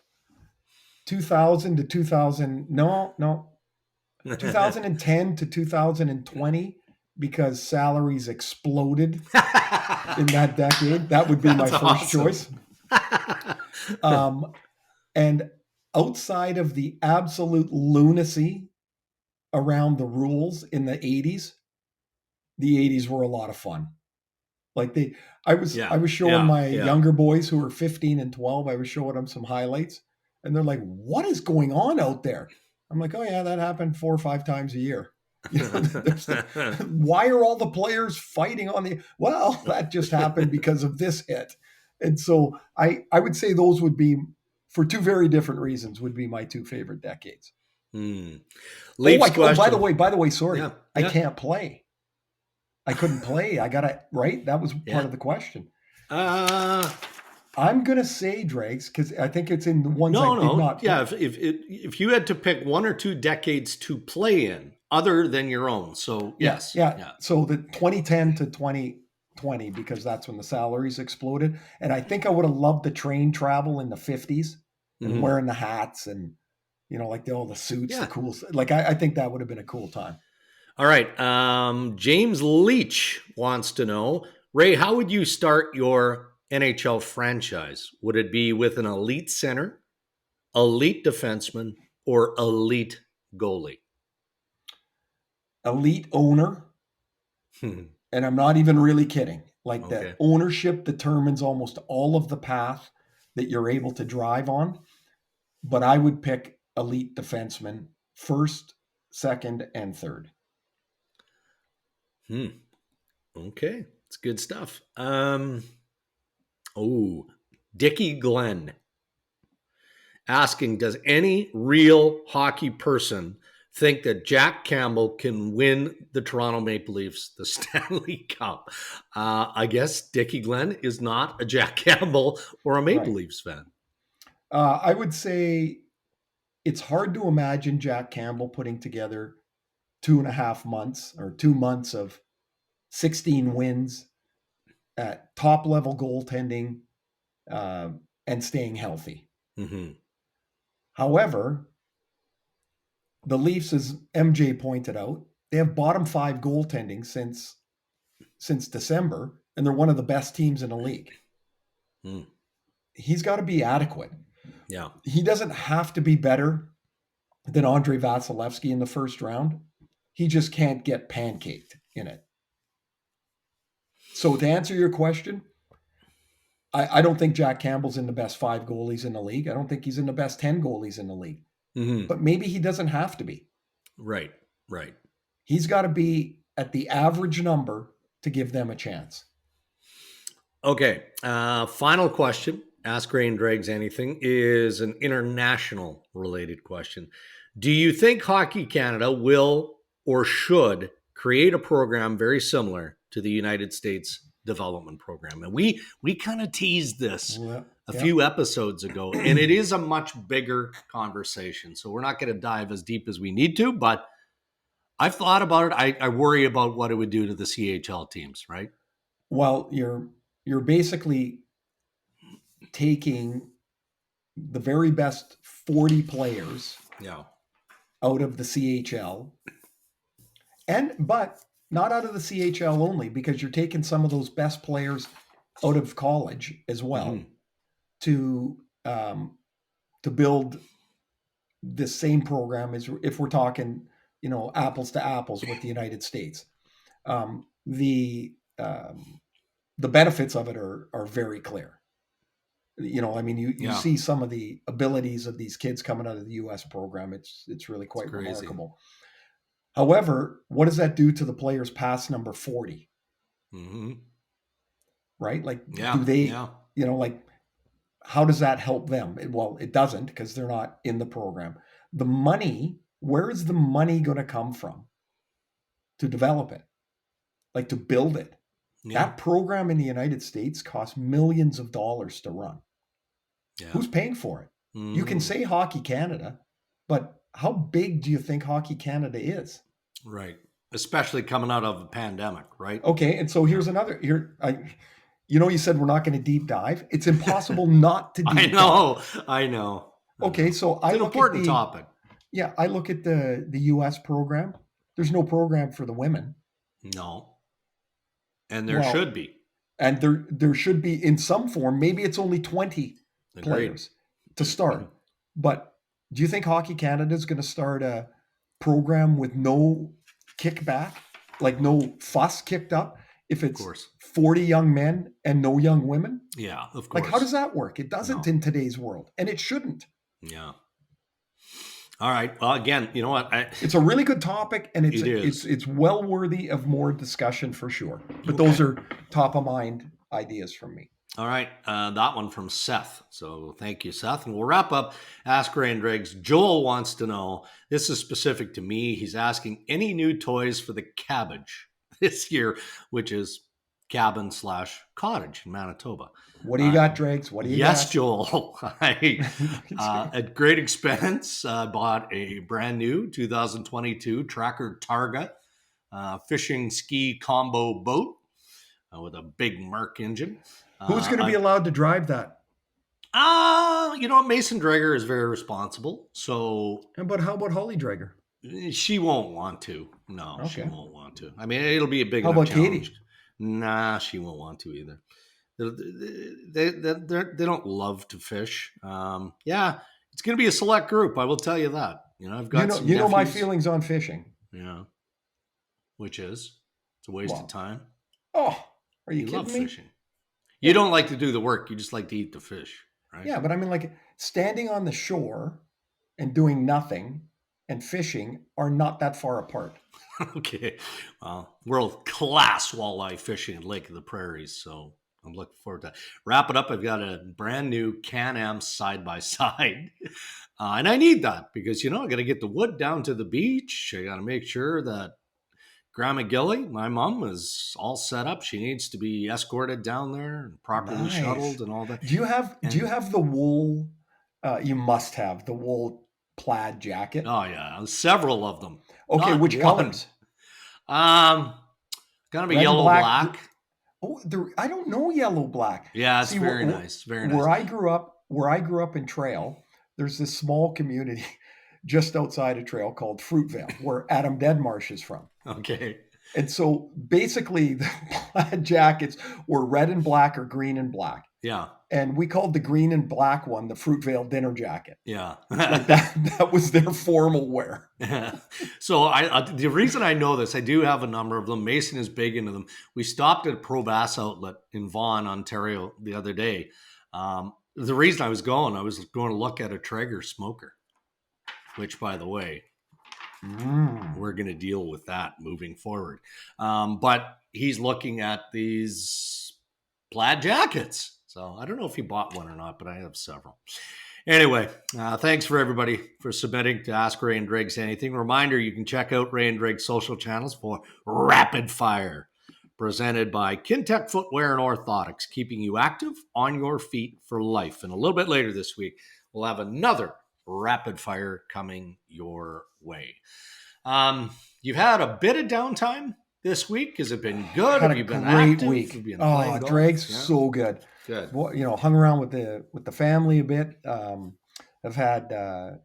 [SPEAKER 2] 2000 to 2010 to 2020, because salaries exploded in that decade. That would be my first choice. And outside of the absolute lunacy around the rules in the 80s were a lot of fun. Like I was showing my younger boys who were 15 and 12, I was showing them some highlights, and they're like, what is going on out there? I'm like, oh yeah, that happened 4 or 5 times a year. Why are all the players fighting on well, that just happened because of this hit. And so I would say those would be, for 2 very different reasons, would be my 2 favorite decades.
[SPEAKER 1] By
[SPEAKER 2] the way, sorry.
[SPEAKER 1] Yeah.
[SPEAKER 2] I can't play. I couldn't play. I got it right. That was part of the question. I'm going to say Dregs, because I think it's in the ones I did not.
[SPEAKER 1] Yeah, if you had to pick 1 or 2 decades to play in, other than your own. So, yes.
[SPEAKER 2] Yeah. So the 2010 to 2020, because that's when the salaries exploded. And I think I would have loved the train travel in the 50s and wearing the hats and, like all the suits, the cool. Like, I think that would have been a cool time.
[SPEAKER 1] All right. James Leach wants to know, Ray, how would you start your NHL franchise? Would it be with an elite center, elite defenseman, or elite goalie?
[SPEAKER 2] Elite owner. And I'm not even really kidding. Like that ownership determines almost all of the path that you're able to drive on. But I would pick elite defenseman first, second, and third.
[SPEAKER 1] Okay. It's good stuff. Dickie Glenn asking, does any real hockey person think that Jack Campbell can win the Toronto Maple Leafs the Stanley Cup? I guess Dickie Glenn is not a Jack Campbell or a Maple Leafs fan.
[SPEAKER 2] I would say it's hard to imagine Jack Campbell putting together 2.5 months or 2 months of 16 wins at top level goaltending and staying healthy. However, the Leafs, as MJ pointed out, they have bottom 5 goaltending since December, and they're one of the best teams in the league. He's got to be adequate.
[SPEAKER 1] Yeah.
[SPEAKER 2] He doesn't have to be better than Andrei Vasilevsky in the first round. He just can't get pancaked in it. So to answer your question, I don't think Jack Campbell's in the best 5 goalies in the league. I don't think he's in the best 10 goalies in the league. But maybe he doesn't have to be.
[SPEAKER 1] Right.
[SPEAKER 2] He's got to be at the average number to give them a chance. Okay.
[SPEAKER 1] Final question. Ask Ray and Dregs Anything is an international related question. Do you think Hockey Canada will or should create a program very similar to the United States development program? And we kind of teased this a few episodes ago, and it is a much bigger conversation. So we're not going to dive as deep as we need to, but I've thought about it. I worry about what it would do to the CHL teams, right?
[SPEAKER 2] Well, you're basically taking the very best 40 players out of the CHL, but not out of the CHL only, because you're taking some of those best players out of college as well to build the same program as if we're talking, apples to apples with the United States. The benefits of it are very clear. You see some of the abilities of these kids coming out of the U.S. program. It's really quite remarkable. However, what does that do to the players past number 40? Right? Like, do they, how does that help them? Well, it doesn't, because they're not in the program. the money, where is the money going to come from to develop it? Like to build it?
[SPEAKER 1] Yeah.
[SPEAKER 2] That program in the United States costs millions of dollars to run.
[SPEAKER 1] Yeah.
[SPEAKER 2] Who's paying for it? You can say Hockey Canada, but how big do you think Hockey Canada is?
[SPEAKER 1] Right. Especially coming out of a pandemic, right?
[SPEAKER 2] Okay, and so here's another. You said we're not going to deep dive. It's impossible not to deep dive.
[SPEAKER 1] I know.
[SPEAKER 2] Okay, so
[SPEAKER 1] It's an important topic.
[SPEAKER 2] Yeah, I look at the U.S. program. There's no program for the women.
[SPEAKER 1] No. And there should be.
[SPEAKER 2] And there should be in some form. Maybe it's only 20 players to start. But do you think Hockey Canada is going to start a program with no kickback, like no fuss kicked up, if it's 40 young men and no young women?
[SPEAKER 1] Yeah, of course.
[SPEAKER 2] Like, how does that work? It doesn't in today's world, and it shouldn't.
[SPEAKER 1] Yeah. All right. Well, again, you know what?
[SPEAKER 2] It's a really good topic, and it's well worthy of more discussion for sure. But those are top of mind ideas from me.
[SPEAKER 1] All right. That one from Seth. So thank you, Seth. And we'll wrap up Ask Ray and Dregs. Joel wants to know, this is specific to me. He's asking any new toys for the cabbage this year, which is cabin/cottage in Manitoba.
[SPEAKER 2] What do you got, Dregs? What do you got?
[SPEAKER 1] Yes, Joel. At great expense, bought a brand new 2022 Tracker Targa fishing ski combo boat with a big Merc engine.
[SPEAKER 2] Who's going to be allowed to drive that?
[SPEAKER 1] Mason Dreger is very responsible. So,
[SPEAKER 2] but how about Holly Dreger?
[SPEAKER 1] She won't want to. No, okay. She won't want to. I mean, it'll be a big.
[SPEAKER 2] How about challenge.
[SPEAKER 1] Katie? Nah, she won't want to either. They don't love to fish. Yeah, it's going to be a select group. I will tell you that. I've got some.
[SPEAKER 2] My feelings on fishing.
[SPEAKER 1] Yeah, which is it's a waste of time.
[SPEAKER 2] Oh, are you kidding
[SPEAKER 1] love
[SPEAKER 2] me?
[SPEAKER 1] Fishing. You don't like to do the work. You just like to eat the fish, right?
[SPEAKER 2] Yeah, but I mean, like standing on the shore and doing nothing and fishing are not that far apart.
[SPEAKER 1] Okay. Well, world-class walleye fishing in Lake of the Prairies, so I'm looking forward to that. Wrap it up. I've got a brand new Can-Am side-by-side, and I need that because, I got to get the wood down to the beach. I got to make sure that Grandma Gilly, my mom, is all set up. She needs to be escorted down there and properly shuttled and all that.
[SPEAKER 2] Do you have the wool? You must have the wool plaid jacket.
[SPEAKER 1] Oh yeah, several of them.
[SPEAKER 2] Okay,
[SPEAKER 1] Not
[SPEAKER 2] which
[SPEAKER 1] one.
[SPEAKER 2] colors?
[SPEAKER 1] Gonna be
[SPEAKER 2] Red,
[SPEAKER 1] yellow, black.
[SPEAKER 2] Oh, I don't know yellow, black.
[SPEAKER 1] Yeah, it's very nice. Very nice.
[SPEAKER 2] Where I grew up in Trail, there's this small community just outside of Trail called Fruitvale, where Adam Deadmarsh is from.
[SPEAKER 1] Okay.
[SPEAKER 2] And so basically the plaid jackets were red and black or green and black.
[SPEAKER 1] Yeah.
[SPEAKER 2] And we called the green and black one the Fruitvale dinner jacket.
[SPEAKER 1] Yeah.
[SPEAKER 2] Like that was their formal wear.
[SPEAKER 1] So the reason I know this, I do have a number of them. Mason is big into them. We stopped at Pro Bass Outlet in Vaughan, Ontario the other day. The reason I was going to look at a Traeger smoker, which, by the way, we're going to deal with that moving forward. But he's looking at these plaid jackets. So I don't know if he bought one or not, but I have several. Anyway, thanks for everybody for submitting to Ask Ray and Dregs Anything. Reminder, you can check out Ray and Dregs social channels for Rapid Fire, presented by Kintec Footwear and Orthotics, keeping you active on your feet for life. And a little bit later this week, we'll have another Rapid Fire coming your way. You've had a bit of downtime this week. Has it been good?
[SPEAKER 2] Had
[SPEAKER 1] Have you been
[SPEAKER 2] great
[SPEAKER 1] active?
[SPEAKER 2] week.
[SPEAKER 1] Have you been
[SPEAKER 2] Oh,
[SPEAKER 1] playing golf?
[SPEAKER 2] Dregs,
[SPEAKER 1] Yeah.
[SPEAKER 2] so good.
[SPEAKER 1] Good.
[SPEAKER 2] Well, hung around with the family a bit. I've had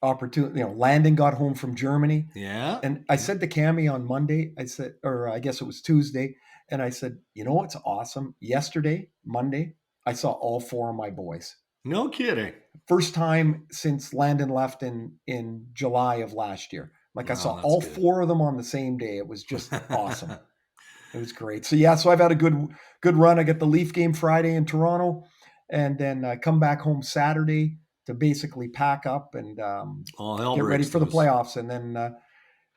[SPEAKER 2] opportunity. Landon got home from Germany.
[SPEAKER 1] Yeah.
[SPEAKER 2] And I said to Cammie on Monday, I guess it was Tuesday, and I said, what's awesome? Yesterday, Monday, I saw all four of my boys.
[SPEAKER 1] No kidding.
[SPEAKER 2] First time since Landon left in July of last year. I saw all
[SPEAKER 1] good.
[SPEAKER 2] four of them on the same day. It was just awesome. It was great. So I've had a good run. I got the Leaf game Friday in Toronto, and then I come back home Saturday to basically pack up and get ready for the playoffs. And then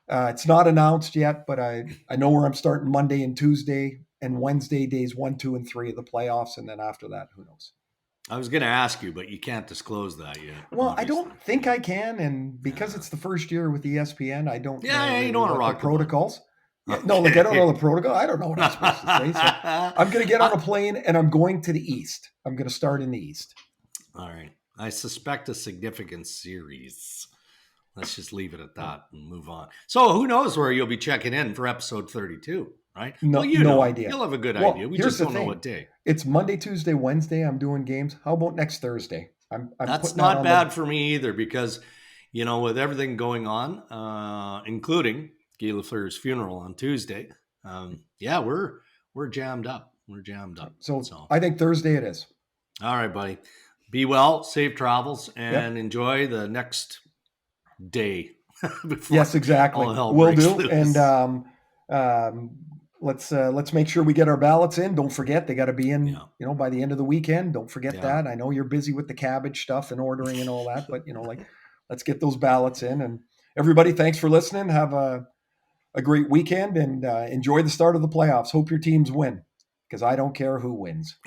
[SPEAKER 2] it's not announced yet, but I know where I'm starting Monday and Tuesday and Wednesday, days 1, 2, and 3 of the playoffs. And then after that, who knows?
[SPEAKER 1] I was going to ask you, but you can't disclose that yet.
[SPEAKER 2] Well,
[SPEAKER 1] obviously.
[SPEAKER 2] I don't think I can, and because it's the first year with ESPN, I don't know
[SPEAKER 1] Yeah, you don't want to rock
[SPEAKER 2] the protocols. Yeah, no, like I don't know the protocol. I don't know what I'm supposed to say. So I'm going to get on a plane and I'm going to the East. I'm going to start in the East.
[SPEAKER 1] All right. I suspect a significant series. Let's just leave it at that and move on. So who knows where you'll be checking in for episode 32, right?
[SPEAKER 2] No,
[SPEAKER 1] well,
[SPEAKER 2] no idea.
[SPEAKER 1] You'll have a good idea. We just don't know what day.
[SPEAKER 2] It's Monday, Tuesday, Wednesday. I'm doing games. How about next Thursday?
[SPEAKER 1] That's not bad for me either because, with everything going on, including Guy Lafleur's funeral on Tuesday, we're jammed up. We're jammed up.
[SPEAKER 2] So I think Thursday it is.
[SPEAKER 1] All right, buddy. Be well, safe travels, and enjoy the next day.
[SPEAKER 2] Yes, exactly. Will do. Loose. And let's make sure we get our ballots in. Don't forget they got to be in, by the end of the weekend. Don't forget that. I know you're busy with the cabbage stuff and ordering and all that, but let's get those ballots in. And everybody, thanks for listening. Have a great weekend and enjoy the start of the playoffs. Hope your teams win because I don't care who wins.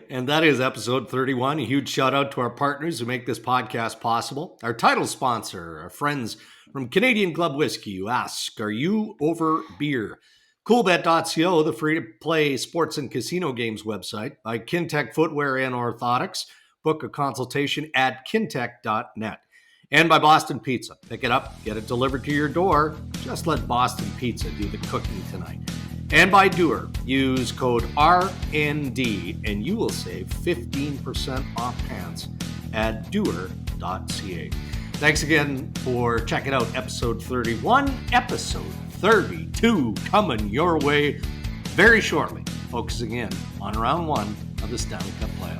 [SPEAKER 1] And that is episode 31. A huge shout out to our partners who make this podcast possible. Our title sponsor, our friends from Canadian Club Whiskey, who ask, are you over beer? Coolbet.co, the free-to-play sports and casino games website. By Kintec Footwear and Orthotics. Book a consultation at kintec.net. And by Boston Pizza. Pick it up, get it delivered to your door. Just let Boston Pizza do the cooking tonight. And by Doer, use code RND and you will save 15% off pants at doer.ca. Thanks again for checking out episode 31, episode 32 coming your way very shortly, focusing in on round 1 of the Stanley Cup Playoffs.